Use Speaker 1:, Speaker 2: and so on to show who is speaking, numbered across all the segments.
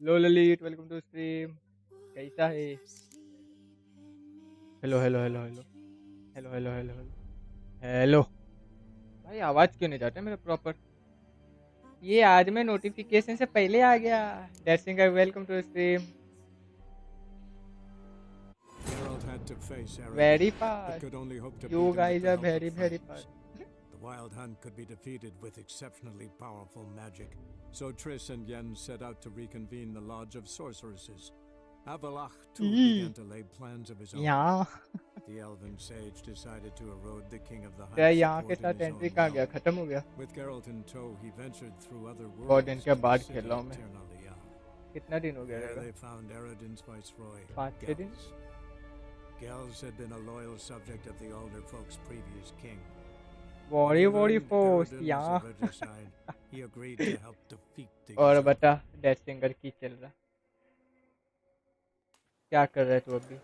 Speaker 1: Low Lalit, welcome to stream. कैसा है? Hello hello hello hello hello hello hello hello hello. भाई आवाज क्यों नहीं जाता मेरा प्रॉपर? ये आज मैं नोटिफिकेशन से पहले आ गया। Dashing welcome to stream.
Speaker 2: Geralt had to face
Speaker 1: very
Speaker 2: Eredin, but
Speaker 1: fast.
Speaker 2: could only hope to
Speaker 1: you
Speaker 2: beat him with
Speaker 1: guys
Speaker 2: the
Speaker 1: are
Speaker 2: help
Speaker 1: very
Speaker 2: of
Speaker 1: very
Speaker 2: friends.
Speaker 1: Fast.
Speaker 2: The Wild Hunt could be defeated with exceptionally powerful magic, so Triss and Yen set out to reconvene the Lodge of Sorceresses. Avalach too began to lay plans of his own.
Speaker 1: यहाँ
Speaker 2: The elven sage decided to erode the King of the
Speaker 1: क्या
Speaker 2: Hunt's
Speaker 1: यहाँ के
Speaker 2: support in
Speaker 1: साथ
Speaker 2: his
Speaker 1: entry
Speaker 2: own
Speaker 1: कहाँ गया?
Speaker 2: realm.
Speaker 1: खत्म हो गया?
Speaker 2: With Geralt in tow, he ventured through other
Speaker 1: बहुत दिन
Speaker 2: worlds
Speaker 1: के
Speaker 2: to the
Speaker 1: बाद खेल
Speaker 2: city
Speaker 1: रहा
Speaker 2: of
Speaker 1: हूँ मैं।
Speaker 2: Tirnalia.
Speaker 1: कितना दिन हो गया
Speaker 2: There
Speaker 1: रहेगा?
Speaker 2: they found Eredin's viceroy,
Speaker 1: 5-6 दिन।
Speaker 2: Gels. Gels had been a loyal subject of the Alder folk's previous king. When he
Speaker 1: worry
Speaker 2: learned
Speaker 1: force
Speaker 2: Eredin was
Speaker 1: यहाँ।
Speaker 2: of regicide, he agreed to help defeat the
Speaker 1: और
Speaker 2: usurper.
Speaker 1: बता डैशिंगर की चल रहा? क्या कर रहा है तू अभी?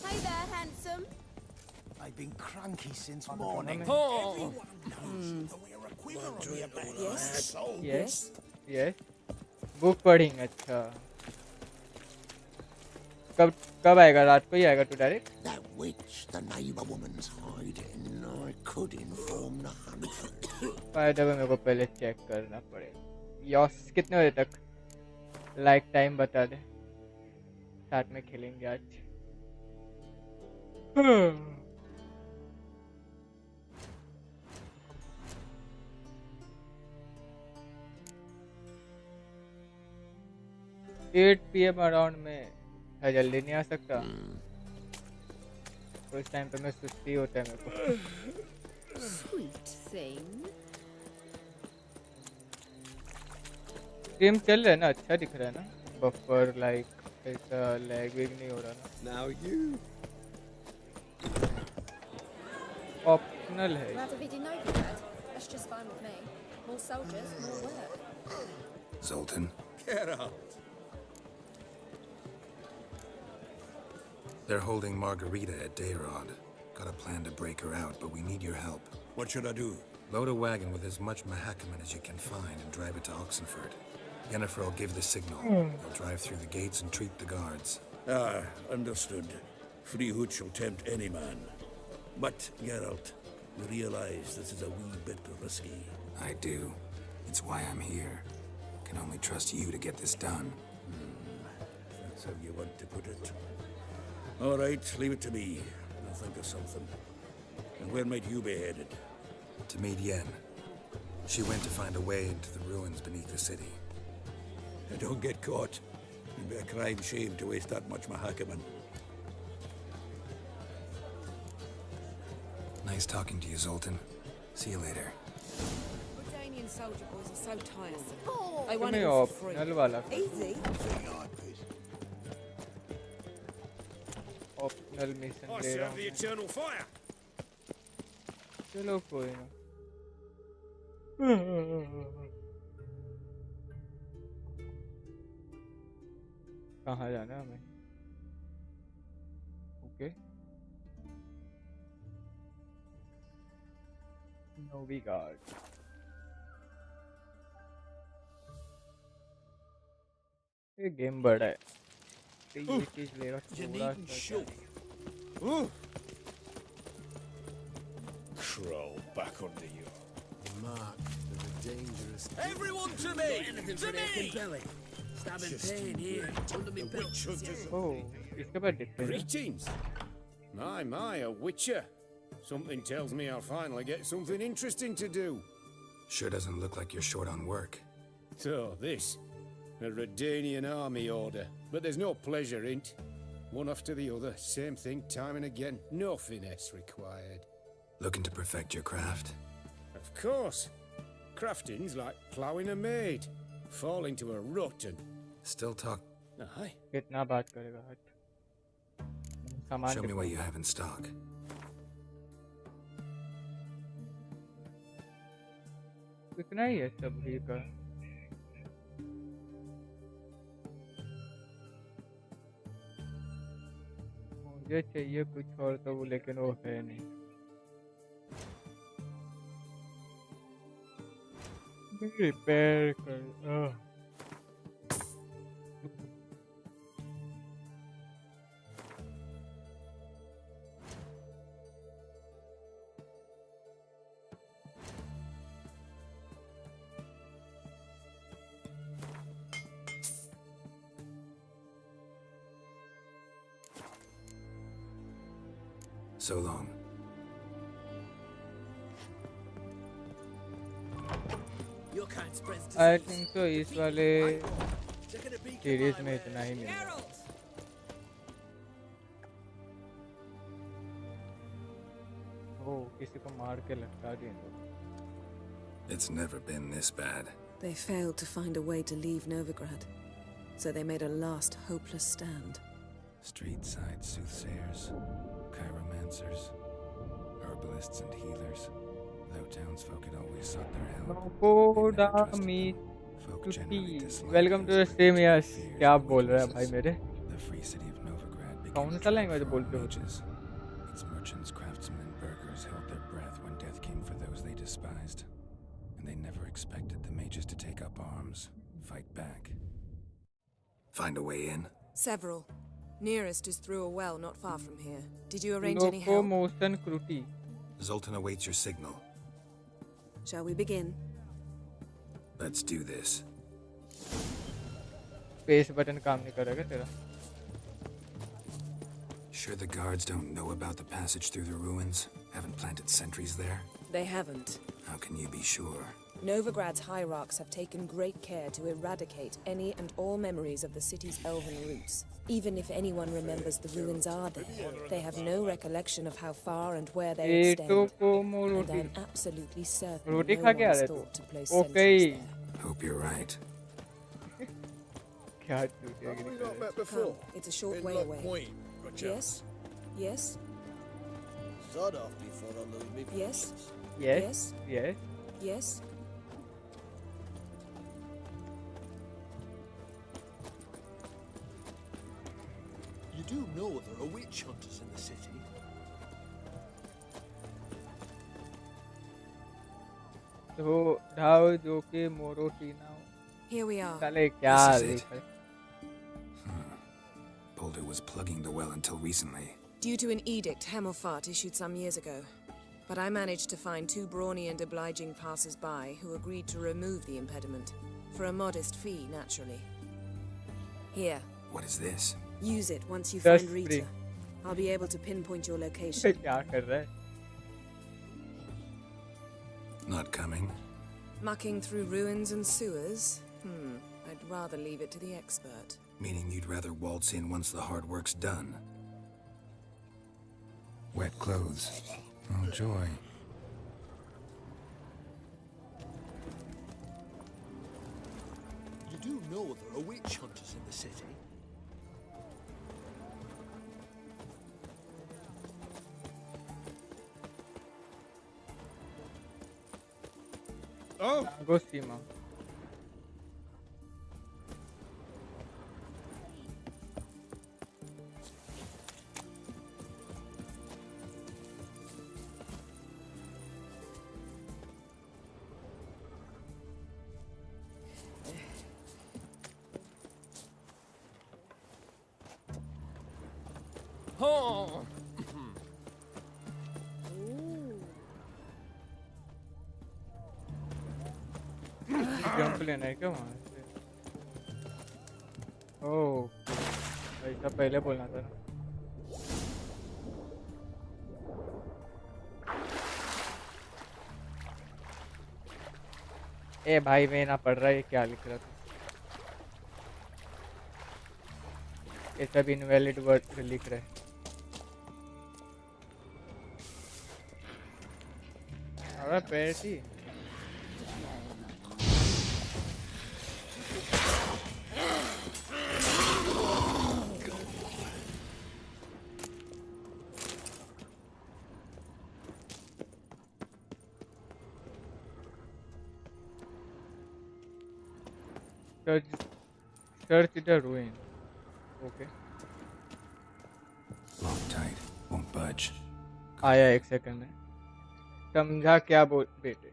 Speaker 3: Hey there, handsome.
Speaker 4: I've been cranky since morning.
Speaker 3: Oh.
Speaker 1: Yes yes. Book पढ़ेंगे। अच्छा कब कब आएगा? रात को ही आएगा तू direct?
Speaker 4: That witch, the neighbour woman's hiding. I could inform the hunt.
Speaker 1: फायदा भी मेरे को पहले चेक करना पड़ेगा। यस कितने बजे तक? लाइक टाइम बता दे, साथ में खेलेंगे आज। एट PM अराउंड में है, जल्दी नहीं आ सकता। तो इस टाइम पे मैं सुस्ती होता है मेरे को।
Speaker 3: Sweet thing.
Speaker 1: गेम चल रहा है ना? अच्छा दिख रहा है ना? बफर लाइक ऐसा लैग वेग नहीं हो रहा ना?
Speaker 5: Now you.
Speaker 1: ऑप्शनल है।
Speaker 6: Glad to be denoted, Dad. That's just fine with me. More soldiers, more work.
Speaker 4: Zoltan,
Speaker 5: Get up.
Speaker 4: they're holding Margarita at Dayrod. Got a plan to break her out, but we need your help.
Speaker 5: What should I do?
Speaker 4: Load a wagon with as much Mahakaman as you can find and drive it to Oxenford. Yennefer will give the signal. They'll drive through the gates and treat the guards.
Speaker 5: Ah, understood. Free hood shall tempt any man. But, Geralt, you realize this is a wee bit risky.
Speaker 4: I do. It's why I'm here. Can only trust you to get this done.
Speaker 5: That's how you want to put it. All right, leave it to me. I'll think of something. And where might you be headed?
Speaker 4: To meet Yen. She went to find a way into the ruins beneath the city.
Speaker 5: And don't get caught. It'd be a crime shame to waste that much Mahakaman.
Speaker 4: Nice talking to you, Zoltan. See you later.
Speaker 7: Jordanian soldier boys are so tiresome.
Speaker 3: Oh.
Speaker 7: I want
Speaker 1: तुम्हें
Speaker 7: it all for free.
Speaker 1: Optional वाला
Speaker 7: Easy.
Speaker 1: Optional mission दे रहा हूँ मैं।
Speaker 5: eternal fire.
Speaker 1: चलो कोई ना। कहाँ जाना है हमें? ओके नोवी गार्ड। ये गेम बड़ा है तो ये चीज लेगा थोड़ा सा।
Speaker 5: Crawl back under you.
Speaker 8: Mark, there's a dangerous...
Speaker 5: Everyone to me! To me!
Speaker 8: belly. Stabbing pain here, under me belt.
Speaker 1: ओह इसके बाद difference.
Speaker 9: Greetings. My, a witcher. Something tells me I'll finally get something interesting to do.
Speaker 4: Sure doesn't look like you're short on work.
Speaker 9: So, this. A Redanian army order. But there's no pleasure in't. One after the other, same thing time and again. No finesse required.
Speaker 4: Looking to perfect your craft?
Speaker 9: Of course. Crafting's like ploughing a maid. Fall into a rut and...
Speaker 4: Still talk.
Speaker 9: Aye.
Speaker 1: कितना बात करेगा हट? सामान
Speaker 4: Show me
Speaker 1: दिखाओ।
Speaker 4: what you have in stock.
Speaker 1: कितना ही है सब्जी का? मुझे चाहिए कुछ और तो वो, लेकिन वो है नहीं। रिपेयर कर
Speaker 4: So long.
Speaker 8: Your kind spreads
Speaker 1: I
Speaker 8: disease.
Speaker 1: Think तो इस वाले
Speaker 8: They're gonna be
Speaker 1: सीरीज में इतना ही मिला
Speaker 7: Geralt!
Speaker 1: ओ किसी को मार के लटका दिए तो
Speaker 4: It's never been this bad.
Speaker 7: They failed to find a way to leave Novigrad, so they made a last hopeless stand.
Speaker 4: Street-side soothsayers, chiromancers, herbalists and healers. Though townsfolk had always sought their help,
Speaker 1: नको
Speaker 4: they never
Speaker 1: डा
Speaker 4: trusted
Speaker 1: me
Speaker 4: them. Folk generally disliked
Speaker 1: welcome to the
Speaker 4: those
Speaker 1: stream
Speaker 4: with
Speaker 1: yes
Speaker 4: fears
Speaker 1: क्या
Speaker 4: and
Speaker 1: बोल रहा है भाई
Speaker 4: weaknesses.
Speaker 1: मेरे
Speaker 4: The free city of Novigrad became
Speaker 1: कौन
Speaker 4: a
Speaker 1: सा
Speaker 4: trap
Speaker 1: लैंग्वेज
Speaker 4: for
Speaker 1: बोलते
Speaker 4: all
Speaker 1: हो तुम?
Speaker 4: mages. Its merchants, craftsmen, and burghers held their breath when death came for those they despised. And they never expected the mages to take up arms, fight back. Find a way in?
Speaker 7: Several. Nearest is through a well not far from here. Did you arrange any help?
Speaker 1: Locomotion क्रूटी
Speaker 4: Zoltan awaits your signal.
Speaker 7: Shall we begin?
Speaker 4: Let's do this.
Speaker 1: Space button काम नहीं करेगा तेरा
Speaker 4: Sure the guards don't know about the passage through the ruins? Haven't planted sentries there?
Speaker 7: They haven't.
Speaker 4: How can you be sure?
Speaker 7: Novigrad's hierarchs have taken great care to eradicate any and all memories of the city's elven roots. Even if anyone remembers the ruins are there, they have no recollection of how far and where they extend.
Speaker 1: लोकोमो
Speaker 7: And
Speaker 1: roti
Speaker 7: I'm absolutely certain
Speaker 1: roti
Speaker 7: no
Speaker 1: खा के आ
Speaker 7: one's
Speaker 1: रहे
Speaker 7: thought to place
Speaker 1: तो okay
Speaker 7: sentries there.
Speaker 4: Hope you're right.
Speaker 1: क्या चूतिया
Speaker 5: Have we
Speaker 1: Giri
Speaker 5: not
Speaker 1: कर
Speaker 5: met
Speaker 7: Come,
Speaker 5: before?
Speaker 7: it's a short
Speaker 5: In
Speaker 7: way
Speaker 5: Lock
Speaker 7: away.
Speaker 5: Point, gotcha.
Speaker 7: Yes? Yes?
Speaker 8: Sod off before I lose me
Speaker 7: Yes?
Speaker 8: focus.
Speaker 1: Yes yes
Speaker 7: Yes?
Speaker 8: You do know there are witch hunters in the city.
Speaker 1: तो ढाओ जो के मोरोटीना
Speaker 7: Here we are.
Speaker 1: साले क्या
Speaker 4: This is it.
Speaker 1: लिखा है?
Speaker 4: Boulder was plugging the well until recently.
Speaker 7: Due to an edict Hemelfart issued some years ago. But I managed to find two brawny and obliging passers-by who agreed to remove the impediment. For a modest fee, naturally. Here,
Speaker 4: What is this?
Speaker 7: use it once you
Speaker 1: Dust
Speaker 7: find Rita.
Speaker 1: free.
Speaker 7: I'll be able to pinpoint your
Speaker 1: ये
Speaker 7: location.
Speaker 1: क्या कर रहा है
Speaker 4: Not coming?
Speaker 7: Mucking through ruins and sewers? I'd rather leave it to the expert.
Speaker 4: Meaning you'd rather waltz in once the hard work's done. Wet clothes. Oh, joy.
Speaker 8: You do know there are witch hunters in the city.
Speaker 5: Oh!
Speaker 1: गोस्टीमा
Speaker 9: Oh!
Speaker 1: Jump लेना है क्या वहाँ से ओह ऐसा पहले बोलना था ना ए भाई मैं ना पढ़ रहा है क्या लिख रहा था ये सब इनवैलिड वर्ड लिख रहे हैं अबे पेटी search the ruin. Okay.
Speaker 4: Lock tight. Won't budge.
Speaker 1: आया एक सेकंड में समझा क्या बोल बेटे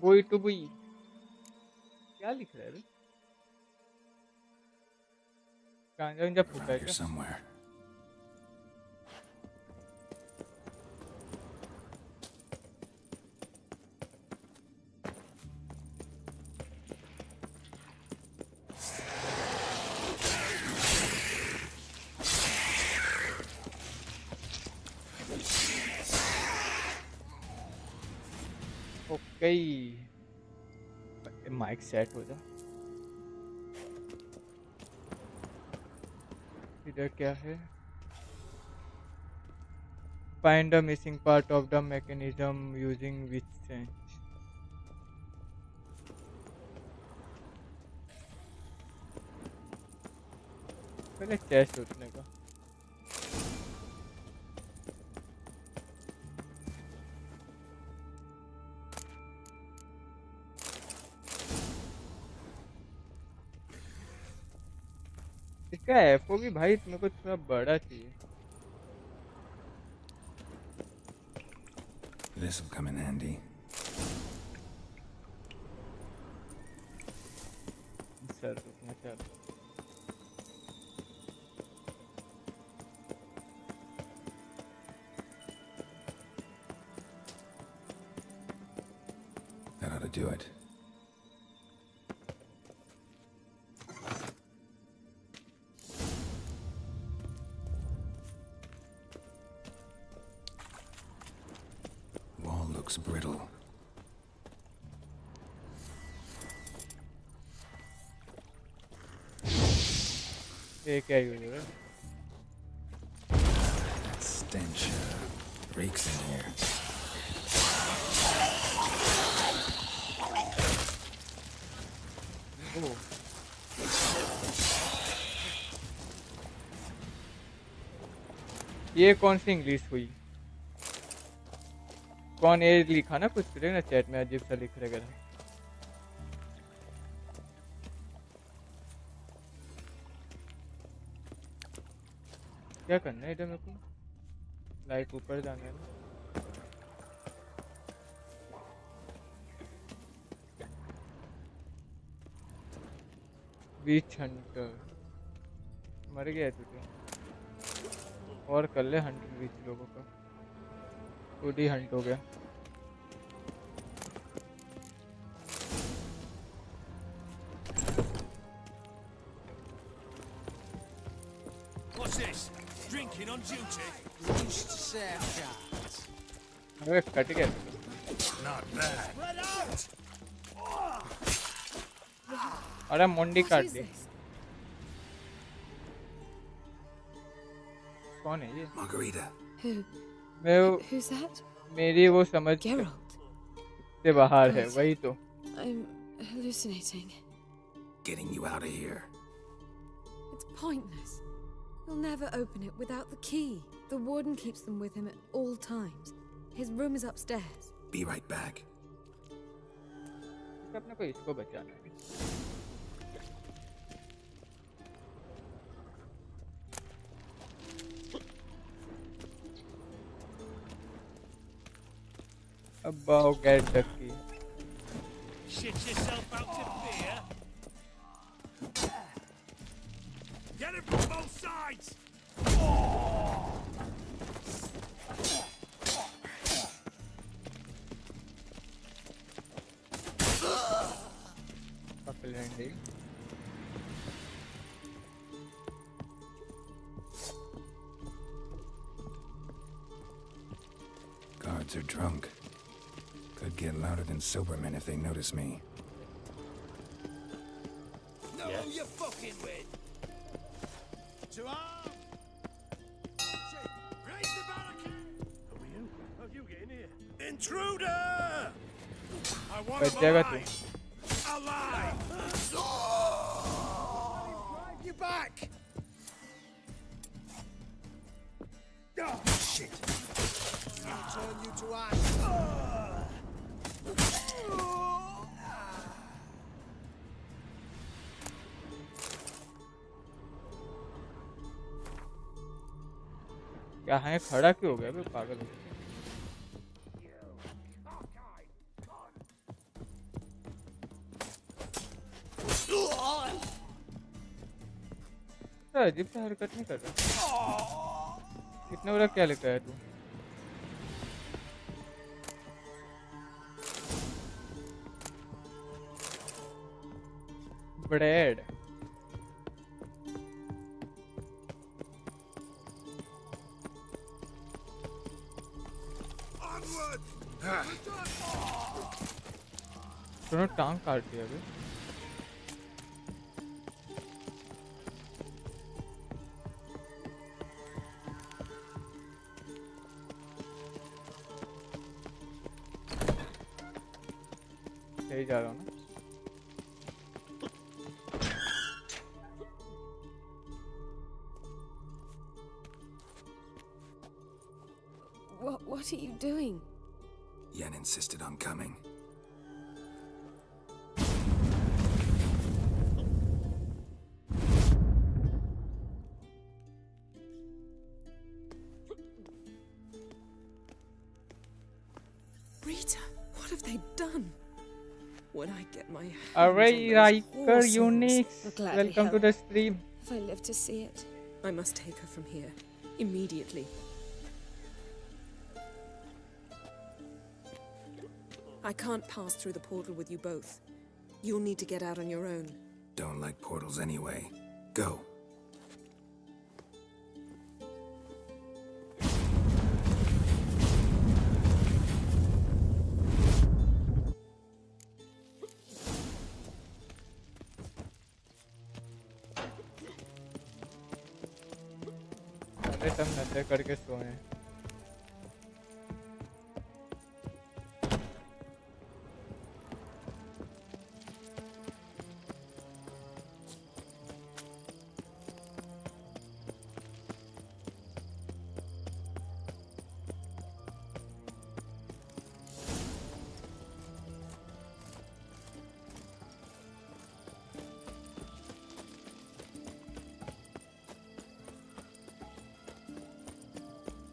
Speaker 1: बुई टू बुई क्या लिख रहा है बे? गांजा गांजा फूका है
Speaker 4: Around here
Speaker 1: क्या?
Speaker 4: somewhere.
Speaker 1: ओके माइक सेट हो जा। इधर क्या है? Find the missing part of the mechanism using which sense. पहले चेस्ट उठने का। इसका एफओ भी भाई मेरे को थोड़ा बड़ा चाहिए।
Speaker 4: This will come in handy.
Speaker 1: Sir रुकना चल।
Speaker 4: That ought to do it. Wall looks brittle.
Speaker 1: ये क्या यूज है?
Speaker 4: That stench reeks in here.
Speaker 1: ओह ये कौन सी इंग्लिश हुई? कौन ये लिखा ना कुछ ना चैट में अजीब सा लिख रहा है। क्या करना है इधर मेरे को? लाइक ऊपर जाना है ना? बीच हंटर मर गया है तुझे और कर ले हंट बीच लोगों का खुद ही हंट हो गया।
Speaker 8: What's this? Drinking on duty? Used to serve guards.
Speaker 1: अबे कट गया।
Speaker 8: Not bad. Spread out!
Speaker 1: अरे मुंडी काट दी। कौन है ये?
Speaker 4: Margarita.
Speaker 6: Who's that?
Speaker 1: मेरी वो समझ
Speaker 6: Geralt.
Speaker 1: से बाहर है वही तो।
Speaker 6: I'm hallucinating.
Speaker 4: Getting you out of here.
Speaker 6: It's pointless. He'll never open it without the key. The warden keeps them with him at all times. His room is upstairs.
Speaker 4: Be right back.
Speaker 1: अपने को इसको बचाना है। About get the key.
Speaker 8: Shit yourself out to fear. Get him from both sides!
Speaker 1: Couple handing.
Speaker 4: Guards are drunk. Could get louder than sober men if they notice me.
Speaker 8: Know who you're fucking with? To arm! Raise the barricade! Who are you? How'd you get in here? Intruder! I want him
Speaker 1: बच जाएगा तू।
Speaker 8: alive! Drive you back! Oh, shit! Turn you to ash!
Speaker 1: क्या है खड़ा क्यों हो गया बे पागल हो गया। तो अजीब सा हरकत नहीं कर रहा। इतना बड़ा क्या लेकर आया तू? ब्रेड। दोनों टांग काट दिया अभी। सही जा रहा हूँ ना?
Speaker 6: What are you doing?
Speaker 4: Yen insisted on coming.
Speaker 7: Rita, what have they done? When I get my hands
Speaker 1: Alright,
Speaker 7: on
Speaker 1: Riker
Speaker 7: those horse
Speaker 1: Unix,
Speaker 7: I'll gladly
Speaker 1: welcome to
Speaker 7: help.
Speaker 1: the stream.
Speaker 7: If I live to see it, I must take her from here immediately. I can't pass through the portal with you both. You'll need to get out on your own.
Speaker 4: Don't like portals anyway. Go.
Speaker 1: अरे सब नशे करके सोए।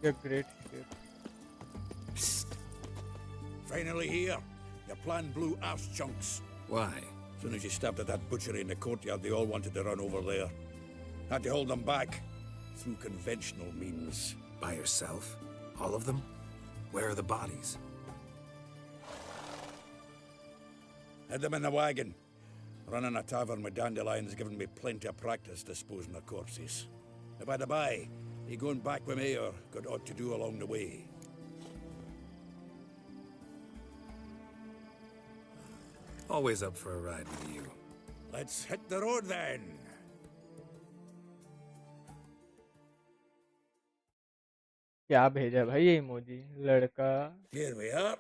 Speaker 1: A great ship.
Speaker 5: Finally here. Your plan blew arse chunks.
Speaker 4: Why?
Speaker 5: As soon as you stopped at that butchery in the courtyard, they all wanted to run over there. Had to hold them back. Through conventional means.
Speaker 4: By yourself? All of them? Where are the bodies?
Speaker 5: Had them in the wagon. Running a tavern with dandelions given me plenty of practice disposing of corpses. By the by, you going back with me or got aught to do along the way?
Speaker 4: Always up for a ride with you.
Speaker 5: Let's hit the road then.
Speaker 1: क्या भेजा भाई ये emoji? लड़का,
Speaker 5: Here we are.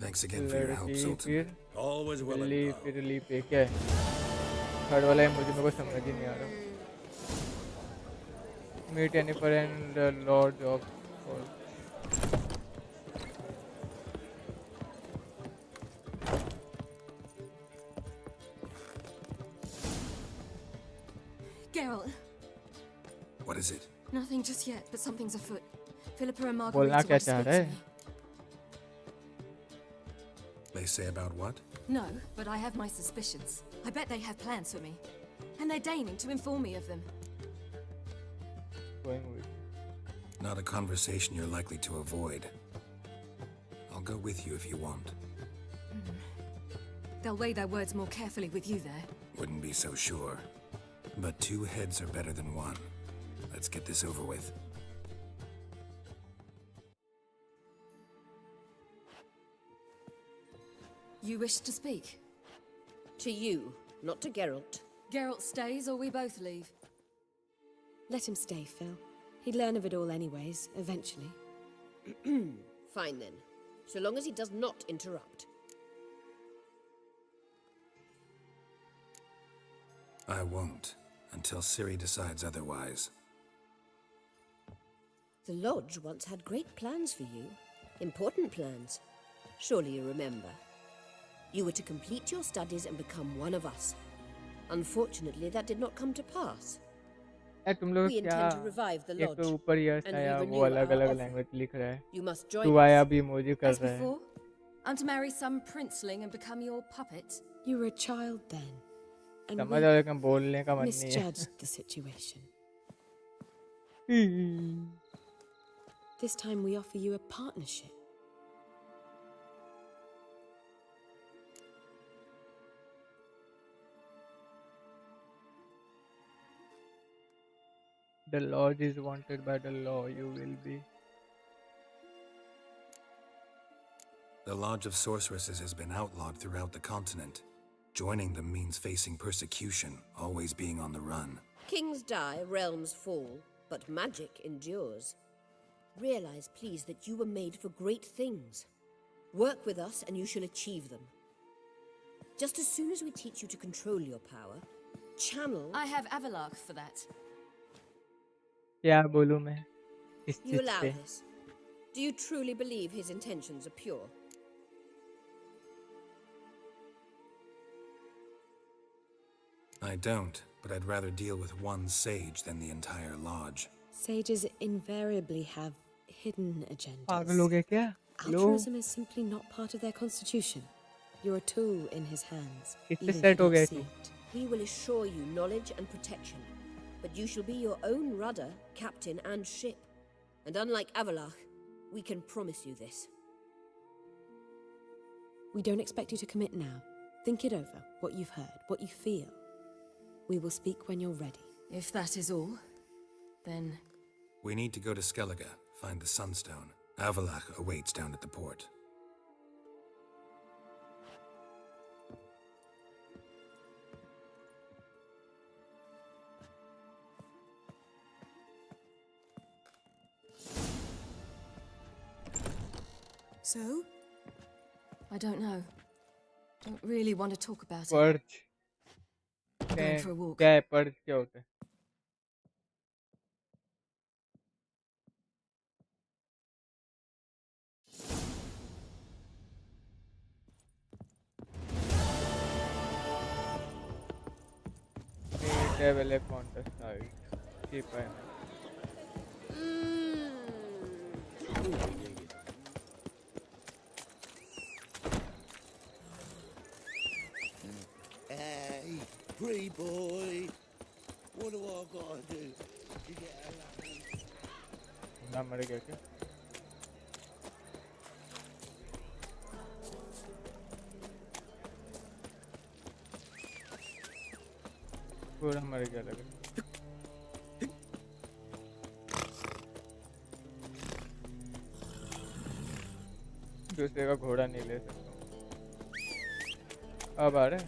Speaker 4: Thanks again for your help,
Speaker 1: लड़की,
Speaker 4: Sultan.
Speaker 1: फिर
Speaker 5: Always willing.
Speaker 1: बिल्ली,
Speaker 5: pal.
Speaker 1: फिर ली पे क्या है? थर्ड वाला इमोजी मेरे को समझ ही नहीं आ रहा। Meet any friend, Lord of all.
Speaker 6: Geralt,
Speaker 4: What is it?
Speaker 6: nothing just yet, but something's afoot. Philippa and
Speaker 1: बोलना
Speaker 6: Margarita
Speaker 1: क्या
Speaker 6: want to
Speaker 1: चाह
Speaker 6: speak
Speaker 1: रहा
Speaker 6: to
Speaker 1: है?
Speaker 6: me.
Speaker 4: They say about what?
Speaker 6: No, but I have my suspicions. I bet they have plans for me. And they're deigning to inform me of them.
Speaker 1: Going with.
Speaker 4: Not a conversation you're likely to avoid. I'll go with you if you want.
Speaker 6: They'll weigh their words more carefully with you there.
Speaker 4: Wouldn't be so sure. But two heads are better than one. Let's get this over with.
Speaker 6: You wish to speak?
Speaker 3: To you, not to Geralt.
Speaker 6: Geralt stays or we both leave?
Speaker 7: Let him stay, Phil. He'd learn of it all anyways, eventually.
Speaker 3: Fine then. So long as he does not interrupt.
Speaker 4: I won't, until Ciri decides otherwise.
Speaker 3: The Lodge once had great plans for you. Important plans. Surely you remember. You were to complete your studies and become one of us. Unfortunately, that did not come to pass.
Speaker 1: तुम लोग
Speaker 3: We
Speaker 1: क्या
Speaker 3: intend to revive the
Speaker 1: एक
Speaker 3: lodge
Speaker 1: तो ऊपर yes
Speaker 3: and
Speaker 1: आया
Speaker 3: renew
Speaker 1: वो अलग
Speaker 3: our
Speaker 1: अलग
Speaker 3: offer.
Speaker 1: लैंग्वेज लिख रहा है
Speaker 3: You must join
Speaker 1: तू आया
Speaker 3: us.
Speaker 1: भी इमोजी कर
Speaker 6: As
Speaker 1: रहा है
Speaker 6: before? I'm to marry some princeling and become your puppet?
Speaker 7: You were a child then.
Speaker 6: and
Speaker 1: समझ
Speaker 6: we
Speaker 1: रहा हूँ लेकिन बोलने का मन नहीं है
Speaker 6: misjudged the situation. This time we offer you a partnership.
Speaker 1: The lodge is wanted by the law. You will be.
Speaker 4: The Lodge of Sorceresses has been outlawed throughout the continent. Joining them means facing persecution, always being on the run.
Speaker 3: Kings die, realms fall, but magic endures. Realize, please, that you were made for great things. Work with us and you shall achieve them. Just as soon as we teach you to control your power, channel...
Speaker 10: I have Avalok for that.
Speaker 1: क्या बोलूँ मैं इस
Speaker 3: You
Speaker 1: चीज
Speaker 3: allow
Speaker 1: पे?
Speaker 3: this. Do you truly believe his intentions are pure?
Speaker 4: I don't, but I'd rather deal with one sage than the entire lodge.
Speaker 6: Sages invariably have hidden
Speaker 1: पागल हो
Speaker 6: agendas.
Speaker 1: गए क्या? लो
Speaker 6: Altruism is simply not part of their constitution. You're a tool in his hands,
Speaker 1: किस पे
Speaker 6: even if
Speaker 1: set
Speaker 6: you
Speaker 1: हो
Speaker 6: don't
Speaker 1: गए
Speaker 6: see
Speaker 1: तू?
Speaker 6: it.
Speaker 3: We will assure you knowledge and protection, but you shall be your own rudder, captain, and ship. And unlike Avalach, we can promise you this.
Speaker 6: We don't expect you to commit now. Think it over, what you've heard, what you feel. We will speak when you're ready.
Speaker 10: If that is all, then
Speaker 4: We need to go to Skellige, find the Sunstone. Avalach awaits down at the port.
Speaker 6: So?
Speaker 10: I don't know. Don't really want to talk about it.
Speaker 1: Perch
Speaker 10: I'm going for a walk.
Speaker 1: क्या है perch क्या होता है? Develop on the side. Keep an
Speaker 8: Hey, pretty boy. What do I gotta do to get along?
Speaker 1: ना मर गया क्या? पूरा मर गया लग रहा है। दूसरे का घोड़ा नहीं ले सकता हूँ। अब आ रहा है?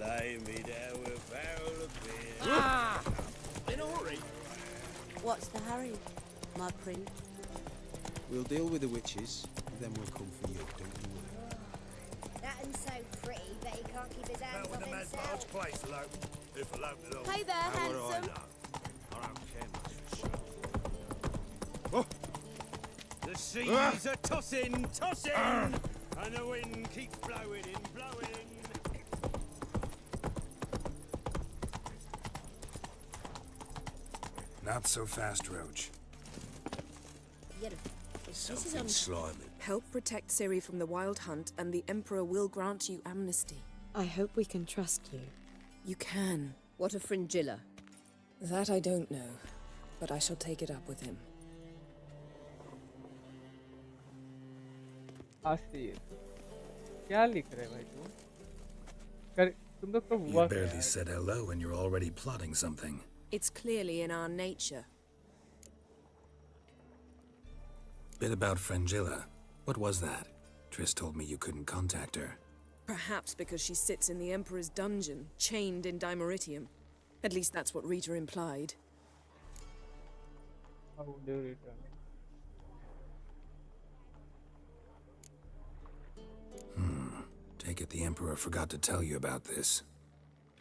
Speaker 8: Lay me down with a barrel of beer.
Speaker 11: In a hurry?
Speaker 12: What's the hurry, my prince?
Speaker 11: We'll deal with the witches, then we'll come for you, don't you worry.
Speaker 12: That one's so pretty, but he can't keep his hands
Speaker 8: That was
Speaker 12: off
Speaker 8: a man's
Speaker 12: himself.
Speaker 8: large place, Lope. If a Lope at all.
Speaker 12: Hey there,
Speaker 8: How would I
Speaker 12: handsome.
Speaker 8: know? I don't care much for sure. The seas are tossing, tossing, and the wind keeps blowing in, blowing in.
Speaker 4: Not so fast, Roach.
Speaker 8: Something slimy.
Speaker 7: Help protect Ciri from the Wild Hunt, and the Emperor will grant you amnesty.
Speaker 6: I hope we can trust you.
Speaker 7: You can.
Speaker 3: What a fringilla.
Speaker 7: That I don't know, but I shall take it up with him.
Speaker 1: आस्ती है। क्या लिख रहे भाई तू? कर तुम लोग को
Speaker 4: You
Speaker 1: हुआ क्या
Speaker 4: barely
Speaker 1: है?
Speaker 4: said hello and you're already plotting something.
Speaker 7: It's clearly in our nature.
Speaker 4: Bit about Frangilla. What was that? Triss told me you couldn't contact her.
Speaker 7: Perhaps because she sits in the Emperor's dungeon, chained in Dimeritium. At least that's what Rita implied.
Speaker 1: How would you return?
Speaker 4: Take it the Emperor forgot to tell you about this.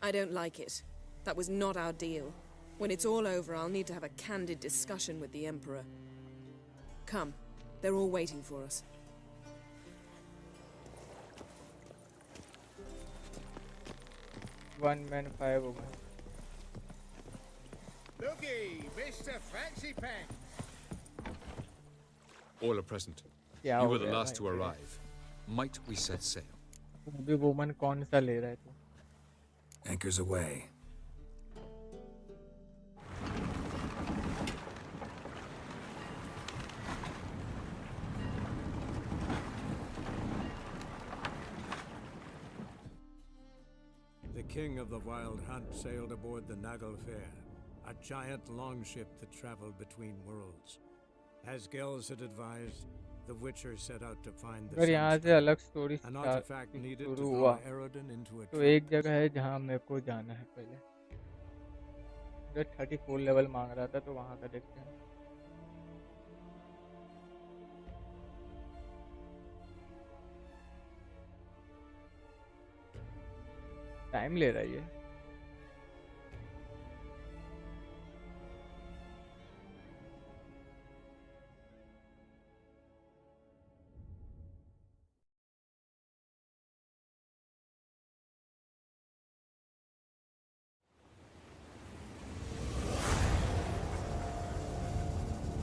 Speaker 7: I don't like it. That was not our deal. When it's all over, I'll need to have a candid discussion with the Emperor. Come. They're all waiting for us.
Speaker 1: One man, 5 women.
Speaker 11: Looky, Mr. Fancy Pants.
Speaker 13: All are present.
Speaker 1: क्या
Speaker 13: You
Speaker 1: हो
Speaker 13: were the
Speaker 1: गया
Speaker 13: last to
Speaker 1: भाई?
Speaker 13: arrive. Might we set sail?
Speaker 1: अभी woman कौन सा ले रहा है तू?
Speaker 4: Anchors away.
Speaker 2: The king of the Wild Hunt sailed aboard the Naglfair, a giant longship that traveled between worlds. As Gels had advised, the Witcher set out to find the
Speaker 1: अगर यहाँ से अलग story
Speaker 2: an artifact needed to
Speaker 1: शुरू
Speaker 2: throw
Speaker 1: हुआ
Speaker 2: Eredin into a
Speaker 1: तो
Speaker 2: trap.
Speaker 1: एक जगह है जहाँ मेरे को जाना है पहले। जो 34 लेवल मांग रहा था तो वहाँ का देखते हैं। टाइम ले रहा है ये।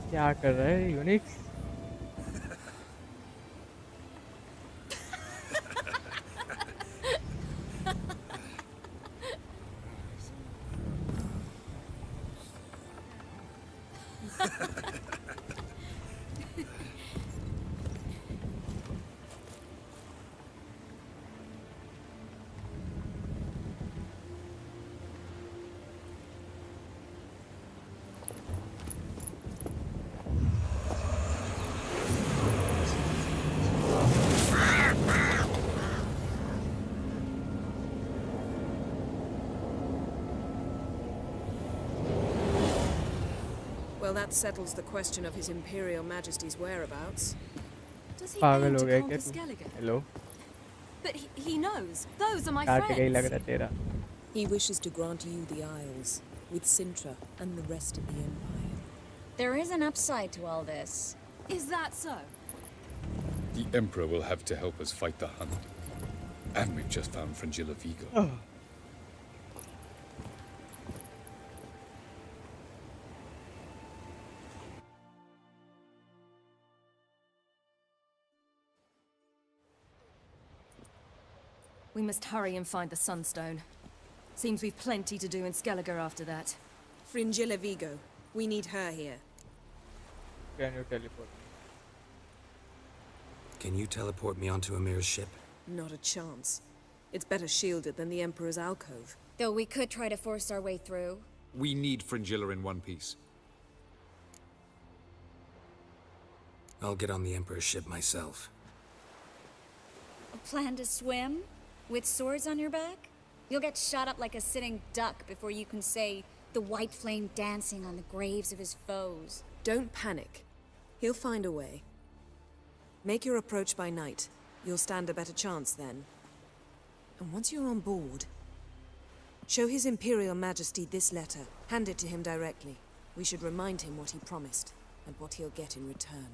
Speaker 1: क्या कर रहा है Unix?
Speaker 7: Well, that settles the question of His Imperial Majesty's whereabouts.
Speaker 10: Does he
Speaker 1: पागल
Speaker 10: aim
Speaker 1: हो
Speaker 10: to
Speaker 1: गया
Speaker 10: conquer
Speaker 1: क्या तू?
Speaker 10: Skellige?
Speaker 1: Hello
Speaker 10: But he knows. Those are my
Speaker 1: काट गई लग
Speaker 10: friends.
Speaker 1: रहा तेरा।
Speaker 7: He wishes to grant you the Isles, with Sintra and the rest of the Empire.
Speaker 12: There is an upside to all this.
Speaker 10: Is that so?
Speaker 13: The Emperor will have to help us fight the Hunt. And we've just found Fringilla Vigo.
Speaker 10: We must hurry and find the Sunstone. Seems we've plenty to do in Skellige after that.
Speaker 7: Fringilla Vigo. We need her here.
Speaker 1: Can you teleport?
Speaker 4: Can you teleport me onto Amir's ship?
Speaker 7: Not a chance. It's better shielded than the Emperor's alcove.
Speaker 12: Though we could try to force our way through.
Speaker 13: We need Fringilla in one piece.
Speaker 4: I'll get on the Emperor's ship myself.
Speaker 12: A plan to swim? With swords on your back? You'll get shot up like a sitting duck before you can say the white flame dancing on the graves of his foes.
Speaker 7: Don't panic. He'll find a way. Make your approach by night. You'll stand a better chance then. And once you're on board, show His Imperial Majesty this letter. Hand it to him directly. We should remind him what he promised, and what he'll get in return.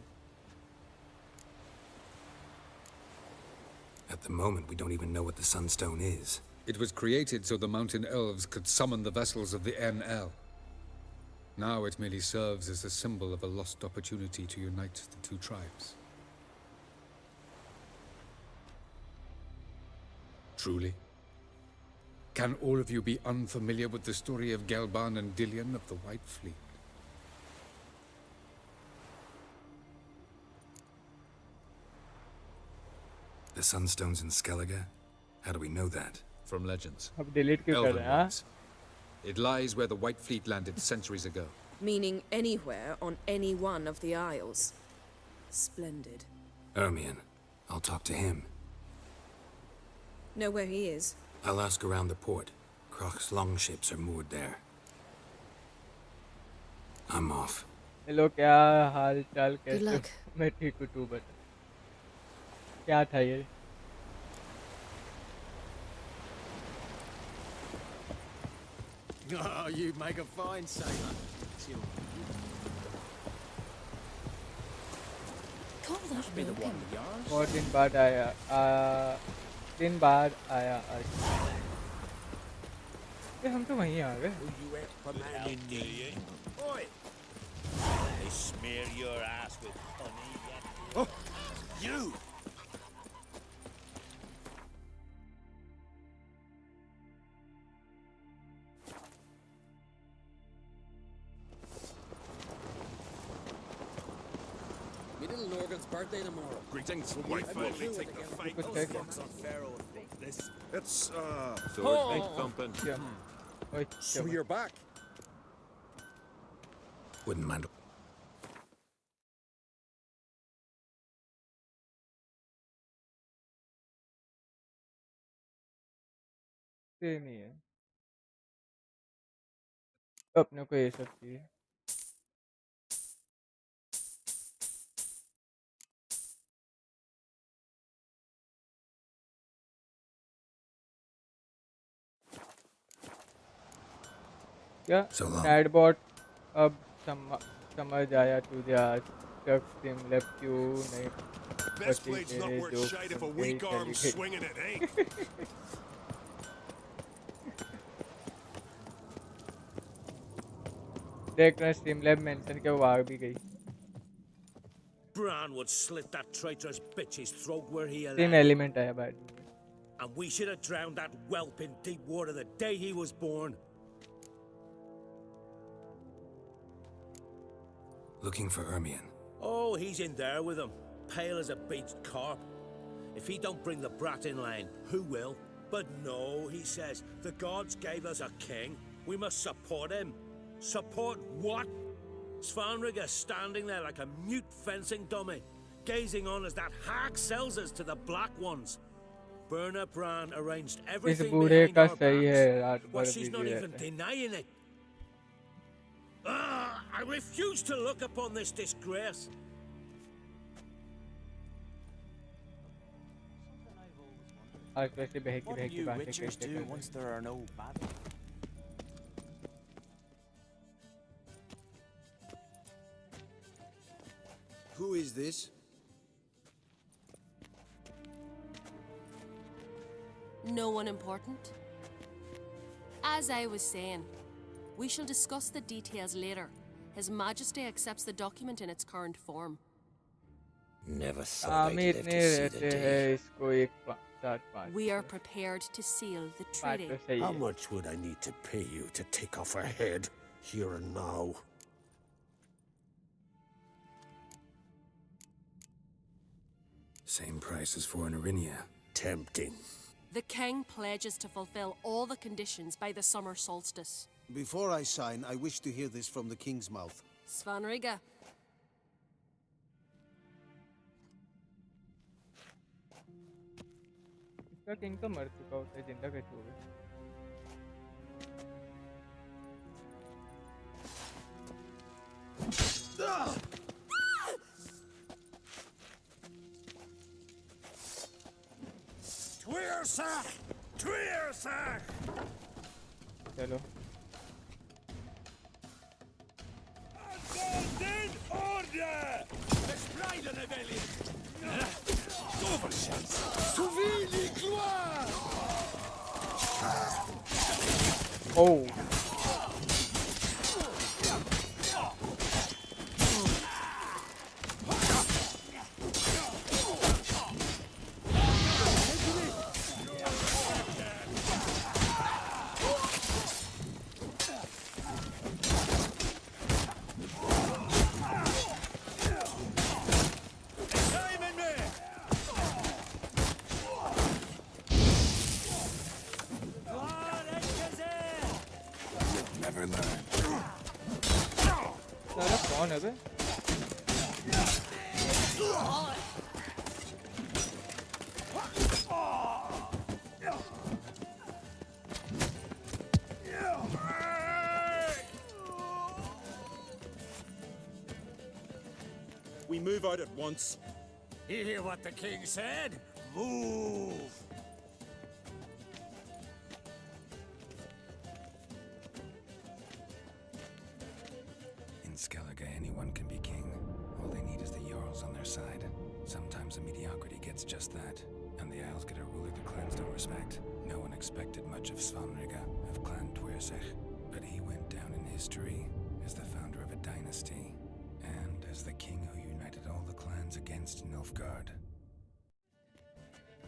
Speaker 4: At the moment, we don't even know what the Sunstone is.
Speaker 13: It was created so the Mountain Elves could summon the vessels of the NL. Now it merely serves as a symbol of a lost opportunity to unite the two tribes. Truly? Can all of you be unfamiliar with the story of Gelban and Dillion of the White Fleet?
Speaker 4: The Sunstone's in Skellige? How do we know that?
Speaker 13: From legends.
Speaker 1: अब delete क्यों कर
Speaker 13: Elven
Speaker 1: रहे हैं? हाँ?
Speaker 13: ones. It lies where the White Fleet landed centuries ago.
Speaker 7: Meaning anywhere on any one of the Isles. Splendid.
Speaker 4: Ermion. I'll talk to him.
Speaker 7: Know where he is?
Speaker 4: I'll ask around the port. Croc's longships are moored there. I'm off.
Speaker 1: Hello क्या हाल चाल
Speaker 10: Good
Speaker 1: कैसे हो?
Speaker 10: luck.
Speaker 1: मैं ठीक हूँ तू बता क्या था ये
Speaker 8: Oh, you make a fine sailor. Chill.
Speaker 10: Can't that
Speaker 8: Be the
Speaker 10: work?
Speaker 8: one with yours.
Speaker 1: और दिन बाद आया आज ये हम तो वहीं आ गए
Speaker 8: Oi!
Speaker 14: They smear your ass with honey, yet
Speaker 8: Oh, you!
Speaker 14: Me little Norgan's birthday tomorrow.
Speaker 8: Greetings. We finally take the fight.
Speaker 1: Good
Speaker 8: Those
Speaker 1: take.
Speaker 8: fucks on Pharaoh and broke this. It's,
Speaker 14: Sword
Speaker 8: big thumping.
Speaker 1: Yeah. Oi,
Speaker 14: So
Speaker 1: क्या
Speaker 14: you're back.
Speaker 4: Wouldn't mind.
Speaker 1: Same ही है अपने को ये सब चाहिए क्या
Speaker 4: So long.
Speaker 1: Chatbot अब समझ आया तुझे आज तक सिमलैब क्यों नहीं
Speaker 8: Best
Speaker 1: बची
Speaker 8: blade's not
Speaker 1: तेरे
Speaker 8: worth
Speaker 1: जो
Speaker 8: shite if a
Speaker 1: गई
Speaker 8: weak
Speaker 1: चली
Speaker 8: arm's
Speaker 1: गई
Speaker 8: swinging it, eh?
Speaker 1: देख रहा स्ट्रीमलैब मेंशन के वो आ भी गई
Speaker 15: Bran would slit that traitorous bitch's throat where he
Speaker 1: same
Speaker 15: lay.
Speaker 1: Element आया बाद में
Speaker 15: And we should have drowned that whelp in deep water the day he was born.
Speaker 4: Looking for Ermion.
Speaker 15: Oh, he's in there with him, pale as a beached carp. If he don't bring the brat in line, who will? But no, he says, the gods gave us a king. We must support him. Support what? Svanrigger standing there like a mute fencing dummy, gazing on as that hack sells us to the Black Ones. Burner Bran arranged
Speaker 1: इस
Speaker 15: everything
Speaker 1: बूढ़े
Speaker 15: behind
Speaker 1: का
Speaker 15: our
Speaker 1: सही है
Speaker 15: backs.
Speaker 1: रात
Speaker 15: Well,
Speaker 1: भर
Speaker 15: she's
Speaker 1: busy
Speaker 15: not even
Speaker 1: रहता है
Speaker 15: denying it. I refuse to look upon this disgrace.
Speaker 1: आज वैसे बहकी
Speaker 16: What do
Speaker 1: बहकी
Speaker 16: you
Speaker 1: बातें
Speaker 16: witchers
Speaker 1: कैसे
Speaker 16: do
Speaker 1: कर रहे
Speaker 16: once there are no bad?
Speaker 11: Who is this?
Speaker 17: No one important. As I was saying, we shall discuss the details later. His Majesty accepts the document in its current form.
Speaker 15: Never thought I'd
Speaker 1: Aamir
Speaker 15: live
Speaker 1: ने
Speaker 15: to see the
Speaker 1: रहते
Speaker 15: day.
Speaker 1: हैं इसको एक साथ पाँच
Speaker 17: We are prepared to seal the
Speaker 1: बात
Speaker 17: treaty.
Speaker 1: तो सही
Speaker 8: How
Speaker 1: है
Speaker 8: much would I need to pay you to take off her head, here and now?
Speaker 4: Same price as for an Arinia.
Speaker 8: Tempting.
Speaker 17: The king pledges to fulfill all the conditions by the summer solstice.
Speaker 11: Before I sign, I wish to hear this from the king's mouth.
Speaker 17: Svanrigga.
Speaker 1: इसका king तो मर चुका होता है जिंदा कैसे होगा
Speaker 8: Tweersach! Tweersach!
Speaker 1: चलो
Speaker 8: Golden Order! Verspreiden Rebellion! Overschans! Suvili gloire!
Speaker 1: Oh!
Speaker 4: Never learn.
Speaker 1: सारा कौन है बे
Speaker 18: We move out at once.
Speaker 15: You hear what the king said? Move!
Speaker 4: In Skellige, anyone can be king. All they need is the Jarls on their side. Sometimes a mediocrity gets just that, and the Isles get a ruler the clans don't respect. No one expected much of Svanrigga, of Clan Tweersech, but he went down in history as the founder of a dynasty, and as the king who united united all the clans against Nilfgaard.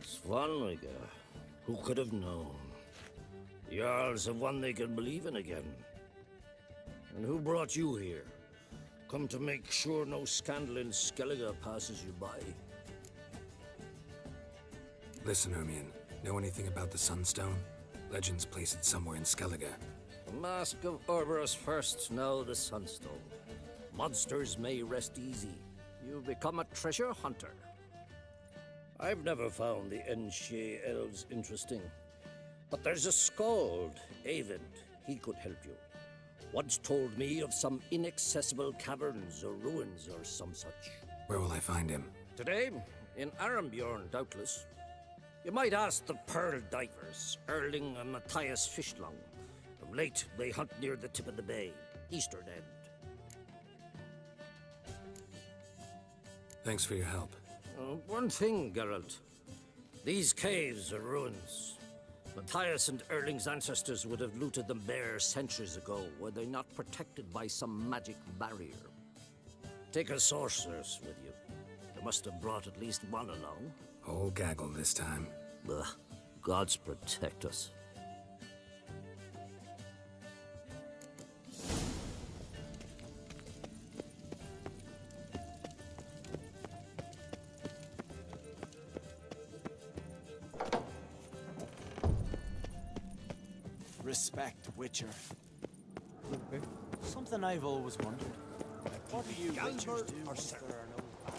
Speaker 15: Svanwiger, who could have known? The Jarls have one they can believe in again. And who brought you here? Come to make sure no scandal in Skellige passes you by.
Speaker 4: Listen, Hermione, know anything about the Sunstone? Legends place it somewhere in Skellige.
Speaker 15: The Mask of Orberus first, now the Sunstone. Monsters may rest easy. You've become a treasure hunter. I've never found the Enshe elves interesting. But there's a skald, Eyvind. He could help you. Once told me of some inaccessible caverns or ruins or some such.
Speaker 4: Where will I find him?
Speaker 15: Today, in Arambjorn, doubtless. You might ask the Pearl Divers, Erling and Matthias Fishlung. Of late, they hunt near the tip of the bay, eastern end.
Speaker 4: Thanks for your help.
Speaker 15: One thing, Geralt. These caves are ruins. Matthias and Erling's ancestors would have looted them bare centuries ago, were they not protected by some magic barrier. Take a sorceress with you. You must have brought at least one along.
Speaker 4: Whole gaggle this time.
Speaker 15: Ugh, gods protect us.
Speaker 11: Respect, Witcher.
Speaker 1: Okay.
Speaker 11: Something I've always wondered. What do you Witchers do
Speaker 8: or
Speaker 11: if there are no battles?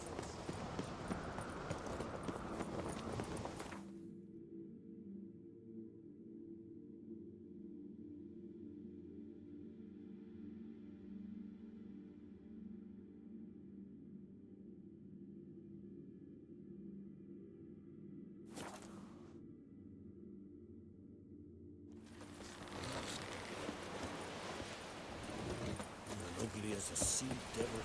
Speaker 15: Ugly as a sea devil.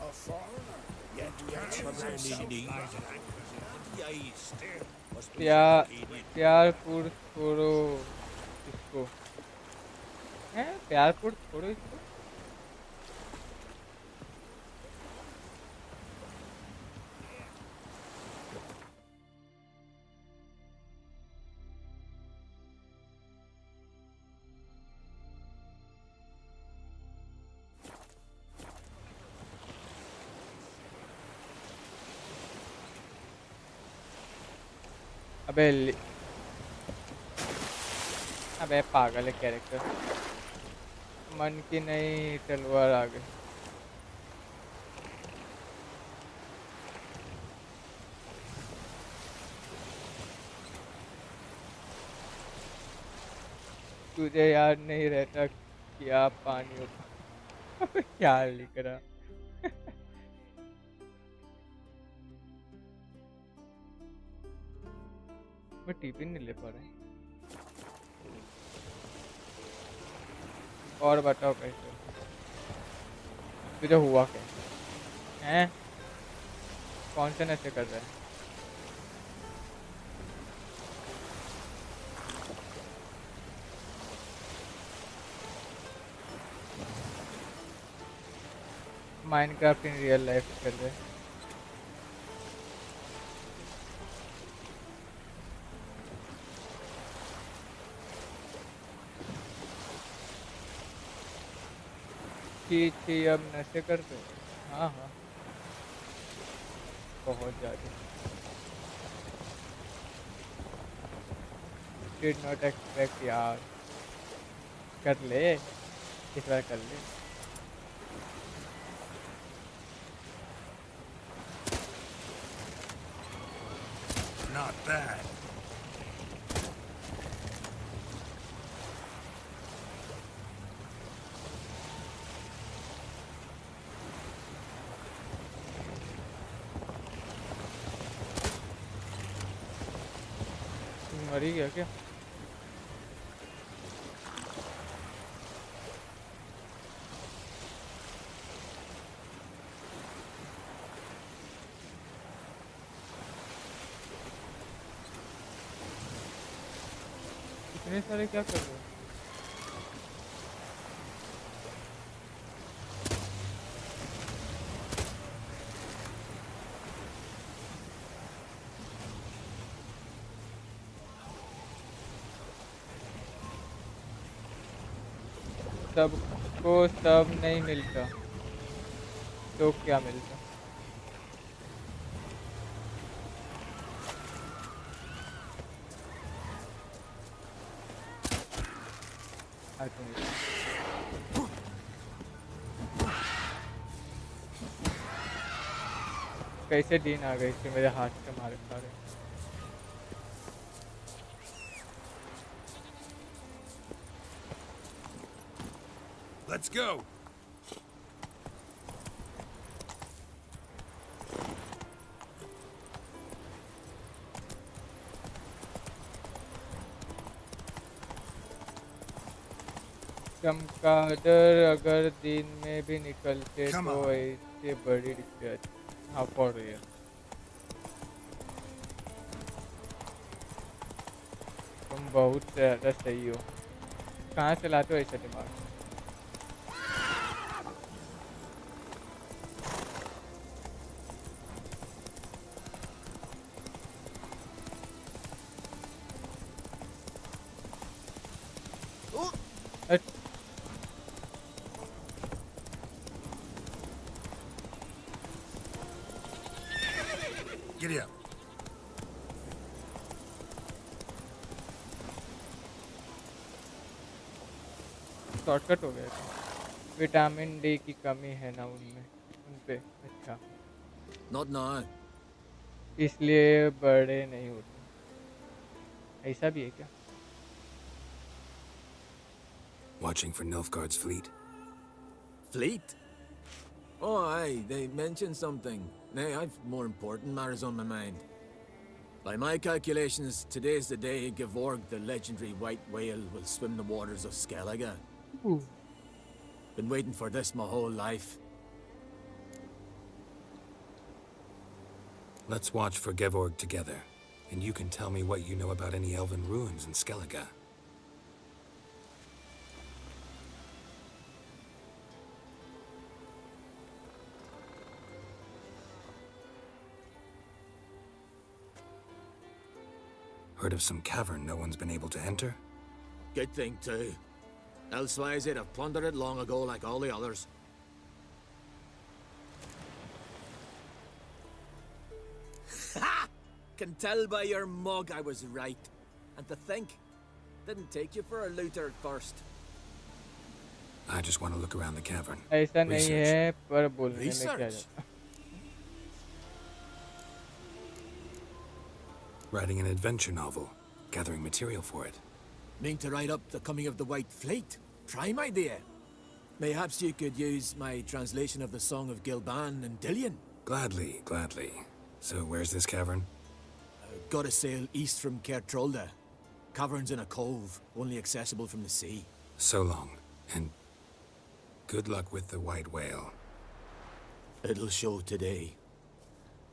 Speaker 8: A foreigner.
Speaker 15: Yet catch a man in need.
Speaker 1: प्यारपुर छोड़ो इसको हैं प्यारपुर छोड़ो इसको अबे पागल है character मन की नई तलवार आ गई तुझे याद नहीं रहता क्या पानी क्या लिख रहा मैं टीपी नहीं ले पा रहा और बताओ कैसे तुझे हुआ क्या हैं कौन से नशे कर रहा है माइनक्राफ्ट इन रियल लाइफ कर रहे हैं ठीक अब नशे करते हो हाँ हाँ बहुत ज़्यादा डिड नॉट एक्सपेक्ट यार कर ले इस बार कर ले
Speaker 5: Not bad.
Speaker 1: मर ही गया क्या इतने सारे क्या कर रहे हो सबको सब नहीं मिलता तो क्या मिलता? कैसे डीन आ गई इसके मेरे हाथ से मारे सारे।
Speaker 5: Let's go.
Speaker 1: चमगादड़ अगर दिन में भी निकलते
Speaker 5: Come
Speaker 1: तो
Speaker 5: on.
Speaker 1: ऐसे बड़ी दिक्कत हाँ पड़ रही है। तुम बहुत ज़्यादा सही हो। कहाँ से लाते हो ऐसा दिमाग?
Speaker 5: Giddy up.
Speaker 1: शॉर्टकट हो गया था। विटामिन डी की कमी है ना उनमें उन पे। अच्छा
Speaker 14: Not now.
Speaker 1: इसलिए बड़े नहीं होते। ऐसा भी है क्या?
Speaker 4: Watching for Nilfgaard's fleet?
Speaker 14: Fleet? Oh, aye, they mentioned something. Nay, I've more important matters on my mind. By my calculations, today's the day Gevorg, the legendary white whale, will swim the waters of Skellige.
Speaker 1: Ooh.
Speaker 14: Been waiting for this my whole life.
Speaker 4: Let's watch for Gevorg together, and you can tell me what you know about any elven ruins in Skellige. Heard of some cavern no one's been able to enter?
Speaker 14: Good thing, too. Elsewise, they'd have plundered it long ago like all the others. Ha! Can tell by your mug I was right. And to think, didn't take you for a looter at first.
Speaker 4: I just want to look around the cavern.
Speaker 1: ऐसा नहीं
Speaker 4: Research.
Speaker 1: है पर बोलने में क्या
Speaker 14: Research?
Speaker 1: जाता?
Speaker 4: Writing an adventure novel, gathering material for it.
Speaker 14: Mean to write up the coming of the White Fleet? Prime idea. Mayhaps you could use my translation of the Song of Gilban and Dillion.
Speaker 4: Gladly, gladly. So where's this cavern?
Speaker 14: Gotta sail east from Kertrolda. Cavern's in a cove, only accessible from the sea.
Speaker 4: So long, and good luck with the white whale.
Speaker 14: It'll show today.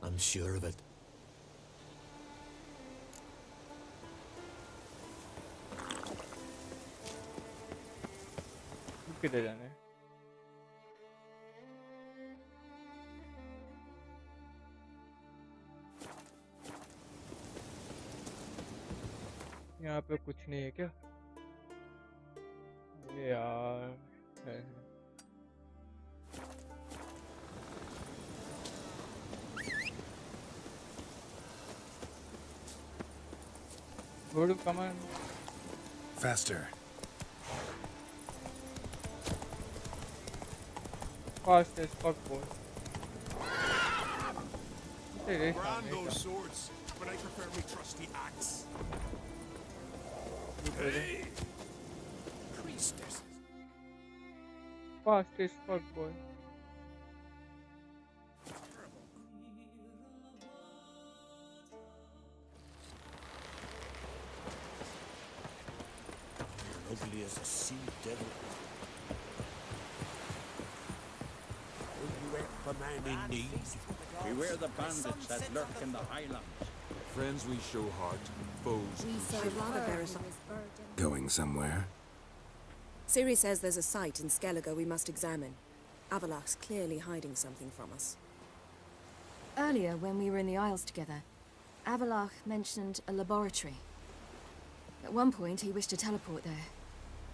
Speaker 14: I'm sure of it.
Speaker 1: किधर जाना है? यहाँ पे कुछ नहीं है क्या? अरे यार है। Go to command.
Speaker 4: Faster.
Speaker 1: Fast as fuck, boy.
Speaker 8: Brand those swords, but I prefer me trusty axe. Hey! Priestess.
Speaker 1: Fast as fuck, boy.
Speaker 15: You're ugly as a sea devil. You ain't the man in need.
Speaker 18: Beware the bandits that lurk in the highlands. Friends we show heart, foes we
Speaker 3: I'd rather bear us
Speaker 4: Going somewhere?
Speaker 7: Ciri says there's a site in Skellige we must examine. Avalach's clearly hiding something from us.
Speaker 10: Earlier, when we were in the Isles together, Avalach mentioned a laboratory. At one point, he wished to teleport there,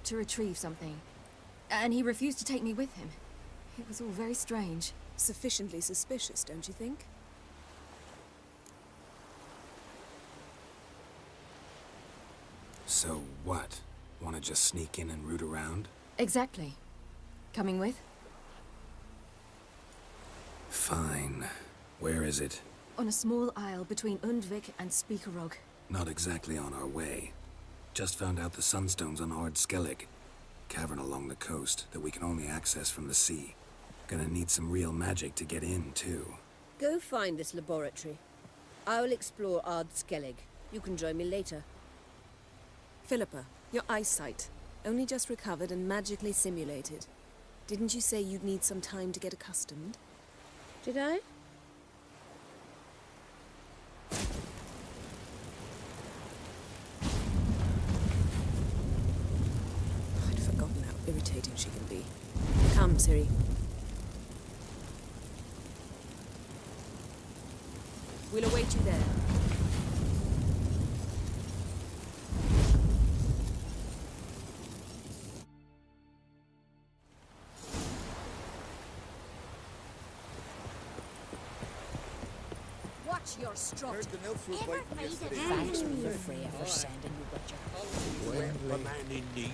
Speaker 10: to retrieve something. And he refused to take me with him. It was all very strange.
Speaker 7: Sufficiently suspicious, don't you think?
Speaker 4: So what? Want to just sneak in and root around?
Speaker 10: Exactly. Coming with?
Speaker 4: Fine. Where is it?
Speaker 10: On a small isle between Undvik and Speakerog.
Speaker 4: Not exactly on our way. Just found out the sunstone's on Ard Skellig. Cavern along the coast that we can only access from the sea. Gonna need some real magic to get in, too.
Speaker 3: Go find this laboratory. I will explore Ard Skellig. You can join me later.
Speaker 7: Philippa, your eyesight. Only just recovered and magically simulated. Didn't you say you'd need some time to get accustomed?
Speaker 3: Did I?
Speaker 7: I'd forgotten how irritating she can be. Come, Ciri. We'll await you there.
Speaker 3: Watch your strut.
Speaker 12: Thanks, me Freya, for sending you Witcher.
Speaker 15: A man in need.